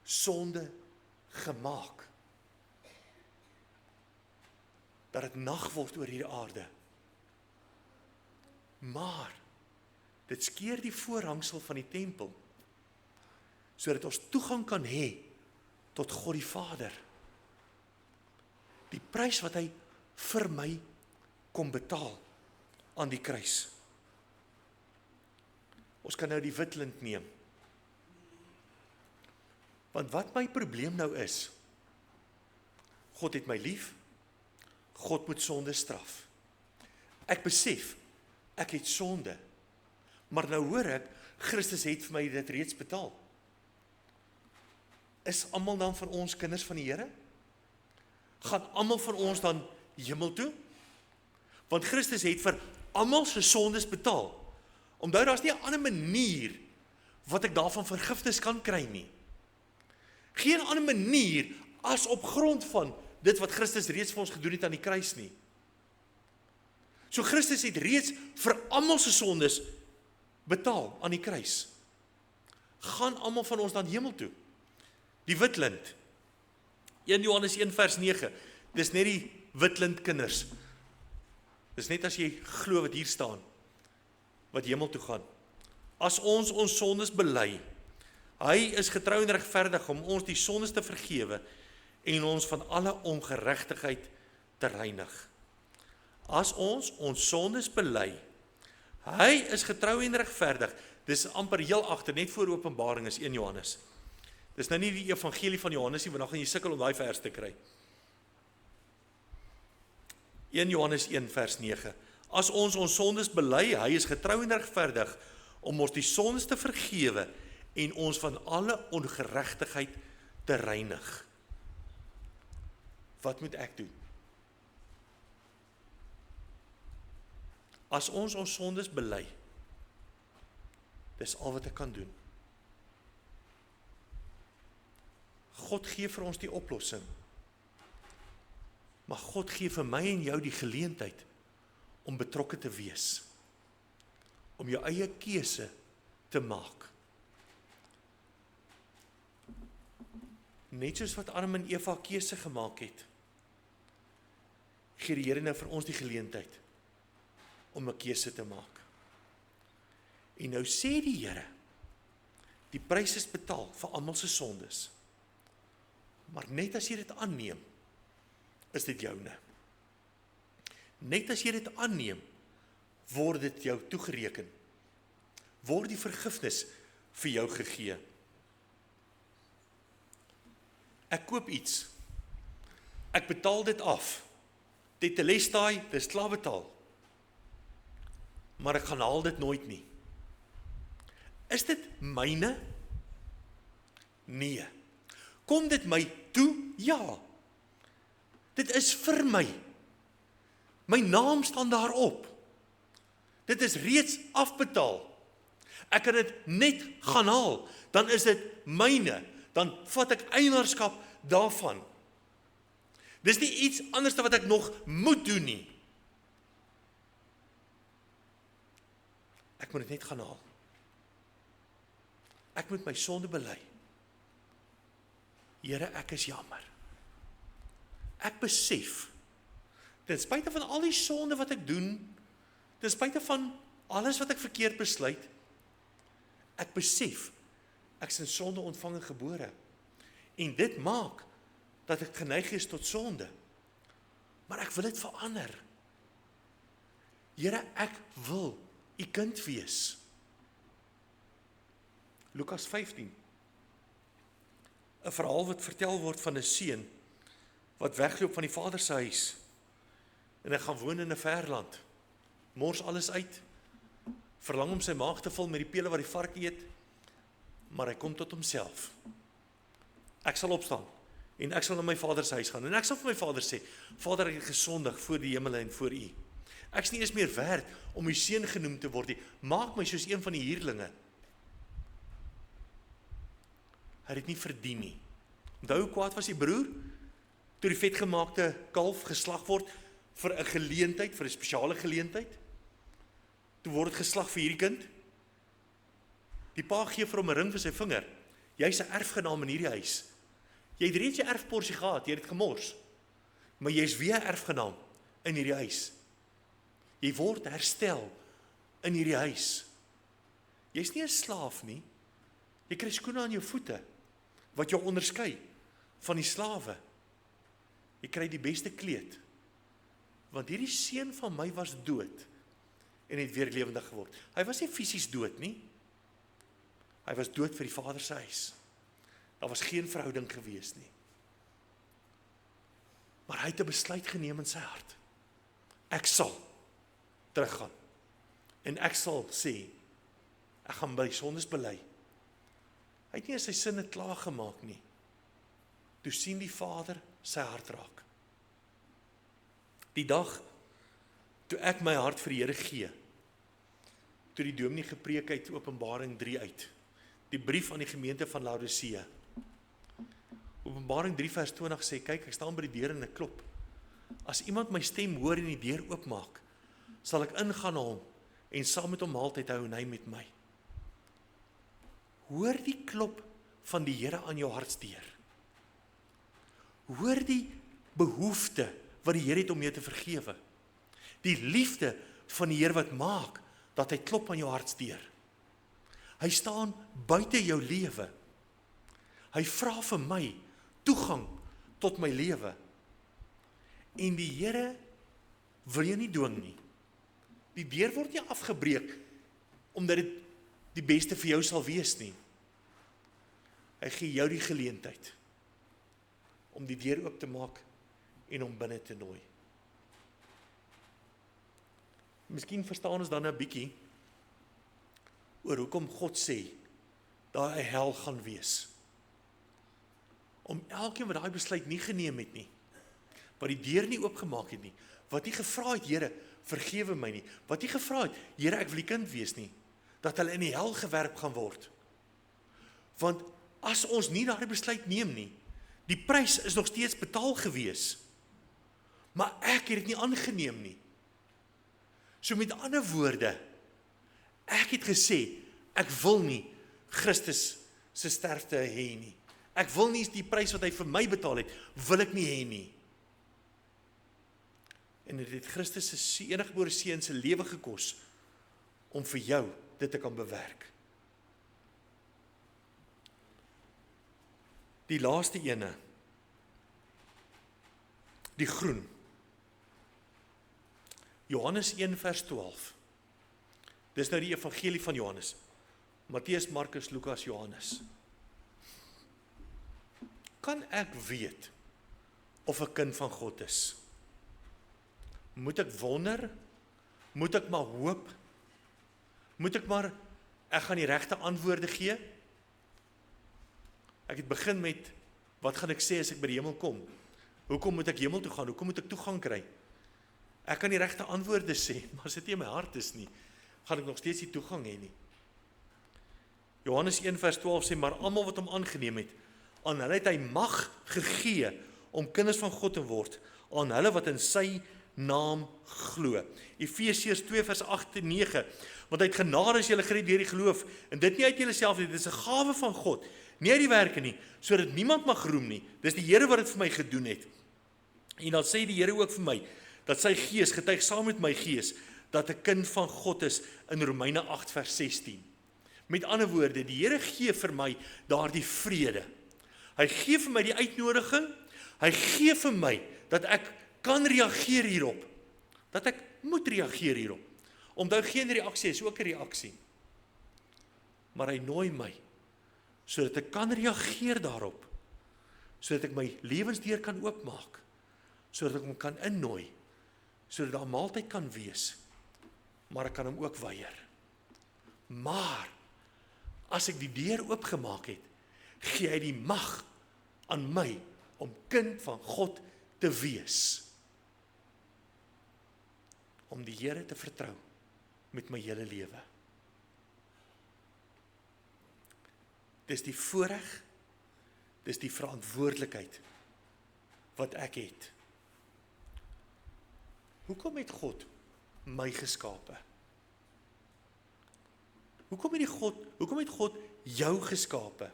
sonde gemaak. Dat dit nag word oor hierdie aarde. Maar dit skeer die voorhangsel van die tempel, sodat ons toegang kan hê tot God die Vader. Die prys wat hy vir my kom betaal aan die kruis. Ons kan nou die wit lint neem. Want wat my probleem nou is, God het my lief, God moet sonde straf. Ek besef, ek het sonde, maar nou hoor ek, Christus het vir my dit reeds betaal. Is almal dan van ons kinders van die Here? Gaan almal van ons dan hemel toe? Want Christus het vir almal se sondes betaal. Onthou, daar's nie 'n ander manier wat ek daarvan vergifnis kan kry nie. Geen ander manier as op grond van dit wat Christus reeds vir ons gedoen het aan die kruis nie. So Christus het reeds vir almal se sondes betaal aan die kruis. Gaan almal van ons dan hemel toe? Die wit lint. 1 Johannes 1 vers 9. Dis net die wit lint kinders. Dis net as jy glo wat hier staan, wat hemel toe gaan. As ons sondes bely, hy is getrou en regverdig om ons die sondes te vergewe en ons van alle ongeregtigheid te reinig. As ons sondes bely, hy is getrou en regverdig. Dis amper heel agter, net voor Openbaring is 1 Johannes. Dis nou nie die evangelie van Johannes nie, want dan gaan jy sukkel om daai vers te kry. 1 Johannes 1 vers 9. As ons sondes bely, hy is getrou en regverdig om ons die sondes te vergewe en ons van alle ongeregtigheid te reinig. Wat moet ek doen? As ons sondes bely, dis al wat ek kan doen. God gee vir ons die oplossing. Maar God gee vir my en jou die geleentheid om betrokke te wees. Om jou eie keuse te maak. Net soos wat Adam en Eva keuse gemaak het, gee die Here nou vir ons die geleentheid om 'n keuse te maak. En nou sê die Here, die prys is betaal vir almal se sondes. Maar net as jy dit aanneem, is dit joune. Net as jy dit aanneem, word dit jou toegereken. Word die vergifnis vir jou gegee. Ek koop iets. Ek betaal dit af. Tetelestai, dit is klaar betaal. Maar ek gaan haal dit nooit nie. Is dit myne? Nee. Kom dit my toe? Ja. Dit is vir my. My naam staan daarop. Dit is reeds afbetaal. Ek kan dit net gaan haal. Dan is dit myne. Dan vat ek eienaarskap daarvan. Dis nie iets anders wat ek nog moet doen nie. Ek moet dit net gaan haal. Ek moet my sonde bely. Here, ek is jammer. Ek besef, ten spyte van al die sonde wat ek doen, ten spyte van alles wat ek verkeerd besluit, ek besef, ek is in sonde ontvang en gebore. En dit maak, dat ek geneig is tot sonde. Maar ek wil dit verander. Here, ek wil u kind wees. Lukas 15. 'n verhaal wat vertel word van 'n seun wat wegloop van die vader se huis en hy gaan woon in 'n ver land. Mors alles uit, verlang om sy maag te vul met die pele wat die vark eet, maar hy kom tot homself. Ek sal opstaan en ek sal na my vader se huis gaan en ek sal vir my vader sê, Vader, ek het gesondig voor die hemele en voor u. Ek is nie eens meer werd om u seun genoem te word nie. Maak my soos een van die huurlinge. Hy het dit nie verdien nie. Onthou hoe kwaad was die broer? Toe die vetgemaakte kalf geslag word vir 'n geleentheid, vir 'n spesiale geleentheid. Toe word dit geslag vir hierdie kind. Die pa gee vir hom 'n ring vir sy vinger. Jy's 'n erfgenaam in hierdie huis. Jy het reeds jou erfporsie gehad, jy het dit gemors. Maar jy's weer 'n erfgenaam in hierdie huis. Jy word herstel in hierdie huis. Jy's nie 'n slaaf nie. Jy kry skoene aan jou voete wat jou onderskei van die slawe. Jy kry die beste kleed. Want hierdie seun van my was dood en het weer lewendig geword. Hy was nie fisies dood nie. Hy was dood vir die vader se huis. Daar was geen verhouding gewees nie. Maar hy het 'n besluit geneem in sy hart. Ek sal teruggaan. En ek sal sê, ek gaan my sondes bely. Hy het nie sy sinne klaar gemaak nie. Toe sien die Vader sy hart raak. Die dag, toe ek my hart vir die Here gee, toe die dominee gepreek uit Openbaring 3 uit, die brief aan die gemeente van Laodicea. Openbaring 3 vers 20 sê, kyk, ek staan by die deur en ek klop. As iemand my stem hoor en die deur oopmaak, sal ek ingaan na hom en saam met hom maaltyd hou en hy met my. Hoor die klop van die Here aan jou hartsdeur. Hoor die behoefte wat die Here het om jou te vergewe. Die liefde van die Here wat maak dat hy klop aan jou hartsdeur. Hy staan buite jou lewe. Hy vra vir my toegang tot my lewe. En die Here wil jou nie dwing nie. Die deur word nie afgebreek omdat dit die beste vir jou sal wees nie. Hy gee jou die geleentheid om die deur oop te maak en hom binne te nooi. Miskien verstaan ons dan 'n bietjie oor hoekom God sê daar 'n hel gaan wees. Om elkeen wat daai besluit nie geneem het nie, wat die deur nie oopgemaak het nie, wat nie gevra het, Here, vergewe my nie, wat nie gevra het, Here, ek wil die kind wees nie, dat hulle in die hel gewerp gaan word. Want as ons nie daardie besluit neem nie, die prys is nog steeds betaal gewees, maar ek het dit nie aangeneem nie. So met ander woorde, ek het gesê, ek wil nie Christus se sterfte hê nie. Ek wil nie die prys wat hy vir my betaal het, wil ek nie hê nie. En dit het Christus se eniggebore seun se lewe gekos om vir jou dit te kan bewerk. Die laaste ene, die groen. Johannes 1 vers 12. Dis nou die evangelie van Johannes. Matteus, Markus, Lukas, Johannes. Kan ek weet of 'n kind van God is? Moet ek wonder? Moet ek maar hoop? Moet ek maar, ek gaan die regte antwoorde gee? Ek het begin met, wat gaan ek sê as ek by die hemel kom? Hoekom moet ek hemel toe gaan? Hoekom moet ek toegang kry? Ek kan die regte antwoorde sê, maar as dit nie in my hart is nie, gaan ek nog steeds nie toegang hê nie. Johannes 1 vers 12 sê, maar almal wat hom aangeneem het, aan hulle het hy mag gegee om kinders van God te word, aan hulle wat in sy naam glo. Efesiërs 2 vers 8 en 9, want uit genade is julle gered deur die geloof, en dit nie uit julleself nie, dit is 'n gawe van God, nie uit die werke nie, sodat niemand mag roem nie, dis die Here wat dit vir my gedoen het. En dan sê die Here ook vir my, dat sy gees getuig saam met my gees, dat 'n kind van God is, in Romeine 8 vers 16. Met ander woorde, die Here gee vir my daardie vrede. Hy gee vir my die uitnodiging, hy gee vir my, dat ek kan reageer hierop, dat ek moet reageer hierop. Onthou, geen reaksie is ook 'n reaksie. Maar hy nooi my, sodat ek kan reageer daarop, sodat ek my lewensdeur kan oopmaak, sodat ek hom kan innooi, sodat daar maaltyd kan wees, maar ek kan hom ook weier. Maar, as ek die deur oopgemaak het, gee hy die mag aan my, om kind van God te wees. Om die Here te vertrou, met my hele lewe. Dis die voorreg, dis die verantwoordelikheid, wat ek het. Hoekom het God my geskape? Hoekom het God jou geskape?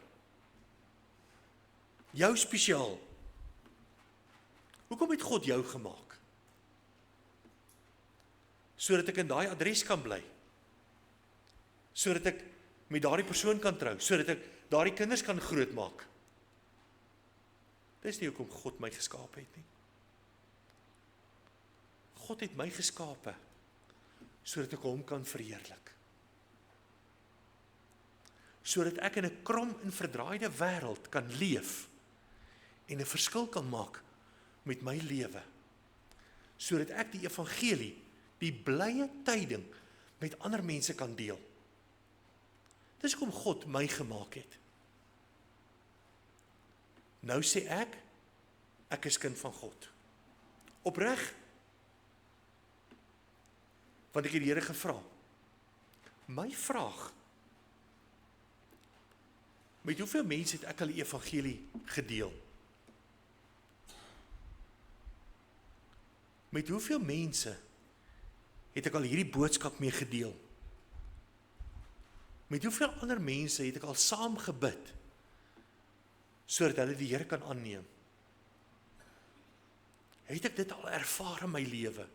Jou spesiaal. Hoekom het God jou gemaak? Sodat ek in daai adres kan bly. Sodat ek met daardie persoon kan trou. Sodat ek daardie kinders kan grootmaak. Dis nie hoekom God my geskape het nie. God het my geskape, sodat ek hom kan verheerlik. Sodat ek in 'n krom en verdraaide wêreld kan leef, en 'n verskil kan maak met my lewe, sodat ek die evangelie, die blye tyding, met ander mense kan deel. Dis hoekom God my gemaak het. Nou sê ek is kind van God. Opreg, want ek het die Here gevra. My vraag, met hoeveel mense het ek al die evangelie gedeel? Met hoeveel mense het ek al hierdie boodskap mee gedeel? Met hoeveel ander mense het ek al saam gebid, sodat hulle die Here kan aanneem? Het ek dit al ervaar in my lewe?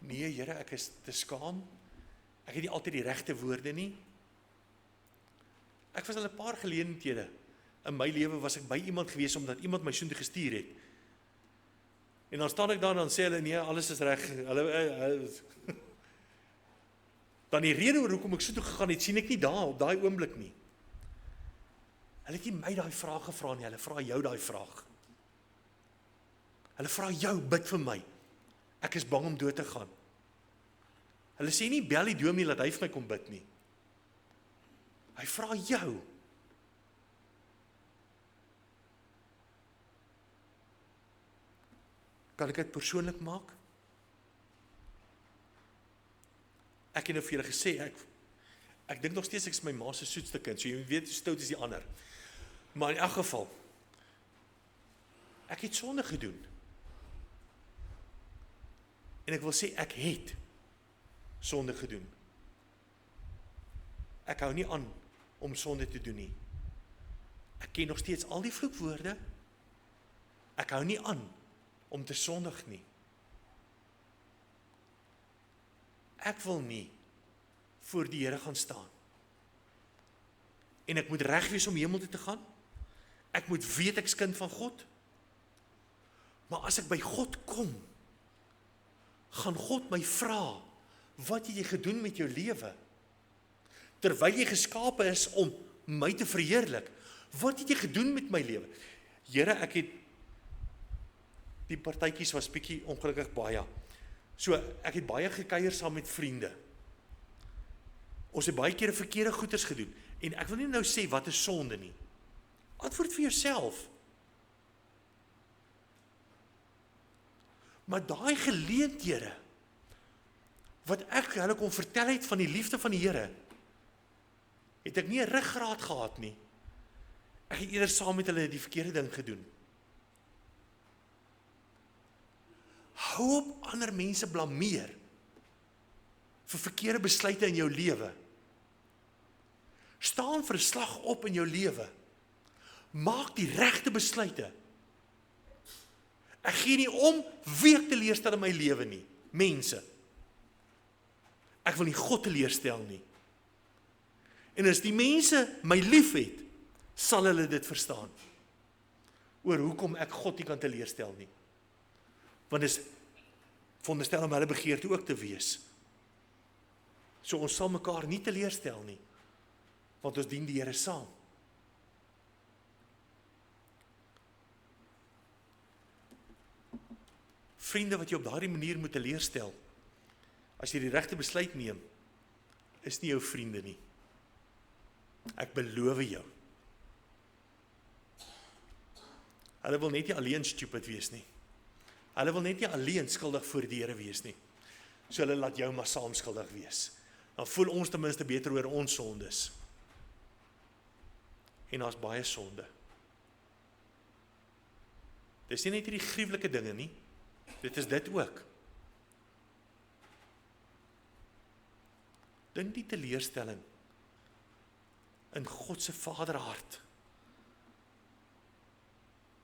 Nee, Here, ek is te skaam. Ek het nie altyd die regte woorde nie. Ek was al 'n paar geleenthede in my lewe, was ek by iemand gewees, omdat iemand my soontoe gestuur het. En dan staan ek daar en dan sê hulle, nee, alles is reg. Dan die rede hoekom ek soontoe gegaan het, sien ek nie daar op daai oomblik nie. Hulle het nie my daai vraag gevra nie, hulle vra jou daai vraag. Hulle vra jou, bid vir my. Ek is bang om dood te gaan. Hulle sê nie, bel die dominee, laat hy vir my kom bid nie. Hy vra jou. Kan ek dit persoonlik maak? Ek het nou vir julle gesê, ek dink nog steeds ek is my ma se soetste kind, so jy weet hoe stout is die ander. Maar in elk geval, ek het sonde gedoen. En ek wil sê, ek het sonde gedoen. Ek hou nie aan om sonde te doen nie. Ek ken nog steeds al die vloekwoorde. Ek hou nie aan om te sondig nie. Ek wil nie voor die Here gaan staan. En ek moet reg wees om hemel toe te gaan. Ek moet weet ek is kind van God. Maar as ek by God kom, gaan God my vra, wat het jy gedoen met jou lewe? Terwyl jy geskape is om my te verheerlik, wat het jy gedoen met my lewe? Here, ek het, die partytjies was bietjie ongelukkig baie. So, ek het baie gekuier saam met vriende. Ons het baie kere verkeerde goeders gedoen. En ek wil nie nou sê, wat is sonde nie. Antwoord vir jouself. Maar daai geleenthede, wat ek hulle kon vertel het van die liefde van die Here, het ek nie 'n ruggraat gehad nie. Ek het eerder saam met hulle die verkeerde ding gedoen. Hou op ander mense blameer vir verkeerde besluite in jou lewe. Staan vir 'n slag op in jou lewe. Maak die regte besluite. Ek gee nie om wie ek teleurstel in my lewe nie. Mense. Ek wil nie God teleurstel nie. En as die mense my lief het, sal hulle dit verstaan. Oor hoekom ek God nie kan teleurstel nie. Want dit is veronderstel om hulle begeerte ook te wees. So ons sal mekaar nie teleurstel nie, want ons dien die Here saam. Vriende wat jy op daardie manier moet teleurstel, as jy die regte besluit neem, is nie jou vriende nie. Ek beloof jou. Hulle wil net nie alleen stupid wees nie. Hulle wil net nie alleen skuldig voor die Here wees nie. So hulle laat jou maar saam skuldig wees. Dan voel ons ten minste beter oor ons sondes. En daar's baie sonde. Dis nie net hierdie gruwelike dinge nie. Dit is dit ook. Dink die teleurstelling in God se Vaderhart.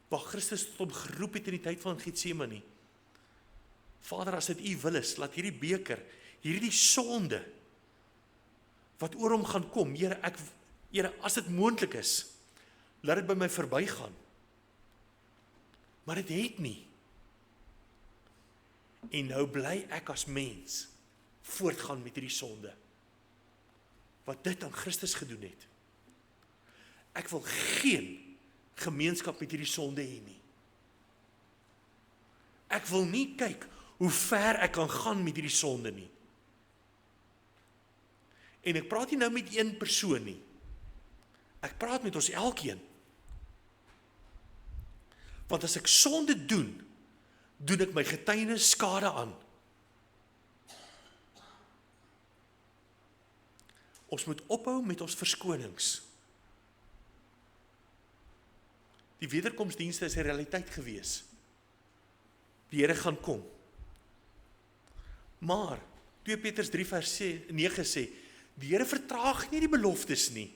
Waar Christus tot hom geroep het in die tyd van Getsemane. Vader, as dit U wil is, laat hierdie beker, hierdie sonde, wat oor hom gaan kom, Here, as dit moontlik is, laat dit by my verbygaan. Maar dit het nie. En nou bly ek as mens voortgaan met hierdie sonde. Wat dit aan Christus gedoen het. Ek wil geen gemeenskap met hierdie sonde hê nie. Ek wil nie kyk hoe ver ek kan gaan met hierdie sonde nie. En ek praat nie nou met een persoon nie. Ek praat met ons elkeen. Want as ek sonde doen ek my getuienis skade aan. Ons moet ophou met ons verskonings. Die wederkomsdienste is 'n realiteit gewees. Die Here gaan kom. Maar 2 Petrus 3 vers 9 sê, die Here vertraag nie die beloftes nie.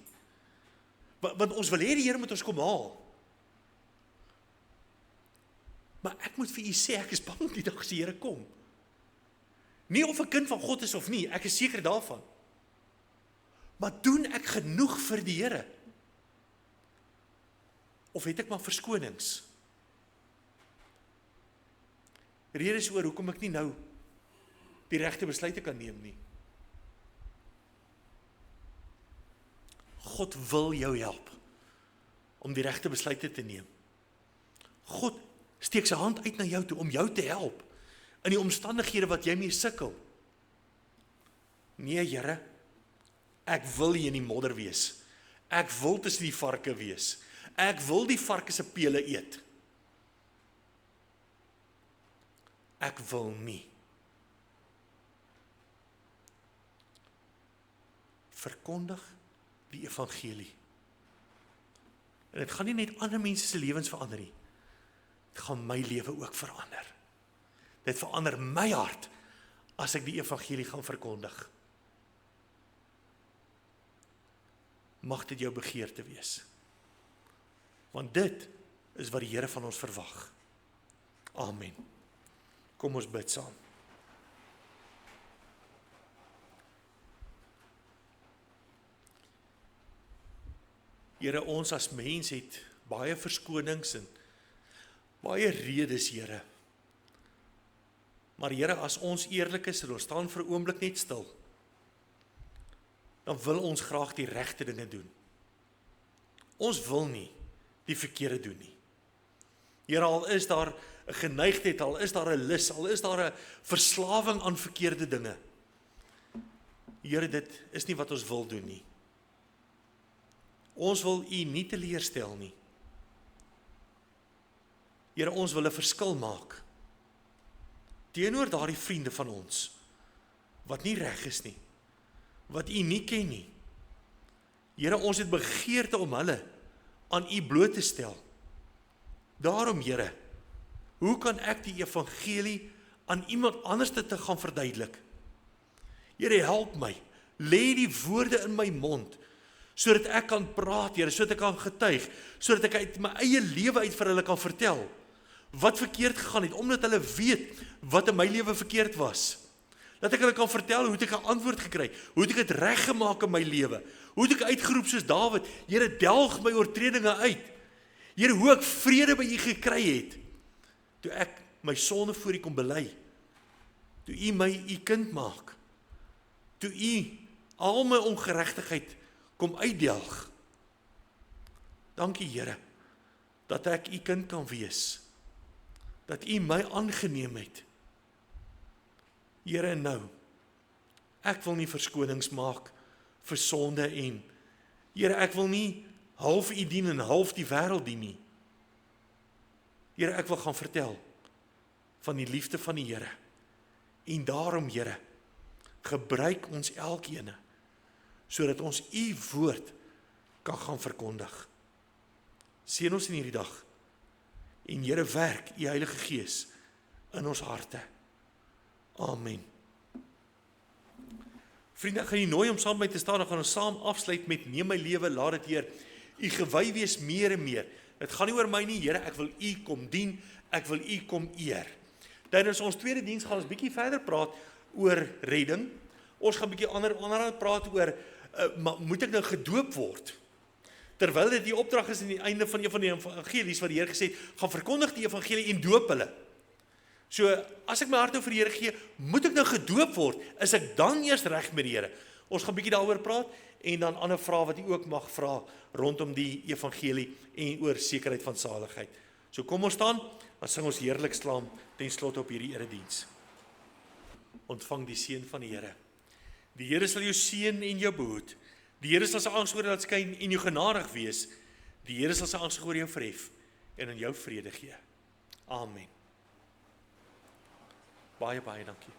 Want ons wil hê die Here moet ons kom haal. Maar ek moet vir u sê, ek is bang die dag as die Here kom. Nie of 'n kind van God is of nie, ek is seker daarvan. Maar doen ek genoeg vir die Here? Of het ek maar verskonings? Redes oor hoekom ek nie nou die regte besluite kan neem nie. God wil jou help om die regte besluite te neem. God steek sy hand uit na jou toe om jou te help in die omstandighede wat jy mee sukkel. Nee, Here, ek wil hier in die modder wees. Ek wil tussen die varke wees. Ek wil die varke se pele eet. Ek wil nie. Verkondig die evangelie. En dit gaan nie net ander mense se lewens verander nie. Dit gaan my lewe ook verander. Dit verander my hart as ek die evangelie gaan verkondig. Mag dit jou begeerte wees. Want dit is wat die Here van ons verwag. Amen. Kom ons bid saam. Here, ons as mens het baie verskonings en baie redes, Here. Maar Here, as ons eerlik is en ons staan vir 'n oomblik net stil, dan wil ons graag die regte dinge doen. Ons wil nie die verkeerde doen nie. Here, al is daar 'n geneigtheid, al is daar 'n lus, al is daar 'n verslawing aan verkeerde dinge. Here, dit is nie wat ons wil doen nie. Ons wil U nie teleurstel nie. Here, ons wil 'n verskil maak teenoor daardie vriende van ons wat nie reg is nie, wat U nie ken nie. Here, ons het begeerte om hulle aan U bloot te stel. Daarom, Here, hoe kan ek die evangelie aan iemand anders te gaan verduidelik? Here, help my, lê die woorde in my mond, sodat ek kan praat, Here, sodat ek kan getuig, sodat ek uit my eie lewe uit vir hulle kan vertel, wat verkeerd gegaan het, omdat hulle weet wat in my lewe verkeerd was. Dat ek hulle kan vertel hoe het ek 'n antwoord gekry, hoe het ek dit reggemaak in my lewe, hoe het ek uitgeroep soos Dawid, Here, delg my oortredinge uit. Here, hoe ek vrede by U gekry het, toe ek my sonde voor U kom bely, toe U my U kind maak, toe U al my ongeregtigheid kom uitdelg. Dankie, Here, dat ek U kind kan wees, dat U my aangeneem het. Here, nou, ek wil nie verskonings maak vir sonde en, Here, ek wil nie half U dien en half die wêreld dien nie. Here, ek wil gaan vertel van die liefde van die Here. En daarom, Here, gebruik ons elkeen, sodat ons U woord kan gaan verkondig. Seën ons in hierdie dag. En Here, werk U Heilige Gees in ons harte. Amen. Vriende, ek gaan U nooi om saam met my te staan, dan gaan ons saam afsluit met neem my lewe, laat dit Heer U gewy wees meer en meer. Dit gaan nie oor my nie, Here, ek wil U kom dien, ek wil U kom eer. Tydens ons tweede diens gaan ons bietjie verder praat oor redding. Ons gaan bietjie ander praat oor, maar moet ek nou gedoop word? Terwyl dit die opdrag is in die einde van een van die evangelies wat die Here gesê het, gaan verkondig die evangelie en doop hulle. So, as ek my hart nou vir die Here gee, moet ek nou gedoop word? Is ek dan eers reg met die Here? Ons gaan bietjie daaroor praat en dan ander vrae wat U ook mag vra rondom die evangelie en oor sekerheid van saligheid. So kom ons staan, dan sing ons heerlik saam ten slotte op hierdie erediens. Ontvang die seën van die Here. Die Here sal jou seën en jou behoed. Die Here sal sy aangesig oor jou laat skyn en jou genadig wees. Die Here sal sy aangesig oor jou verhef en aan jou vrede gee. Amen. Baie dankie.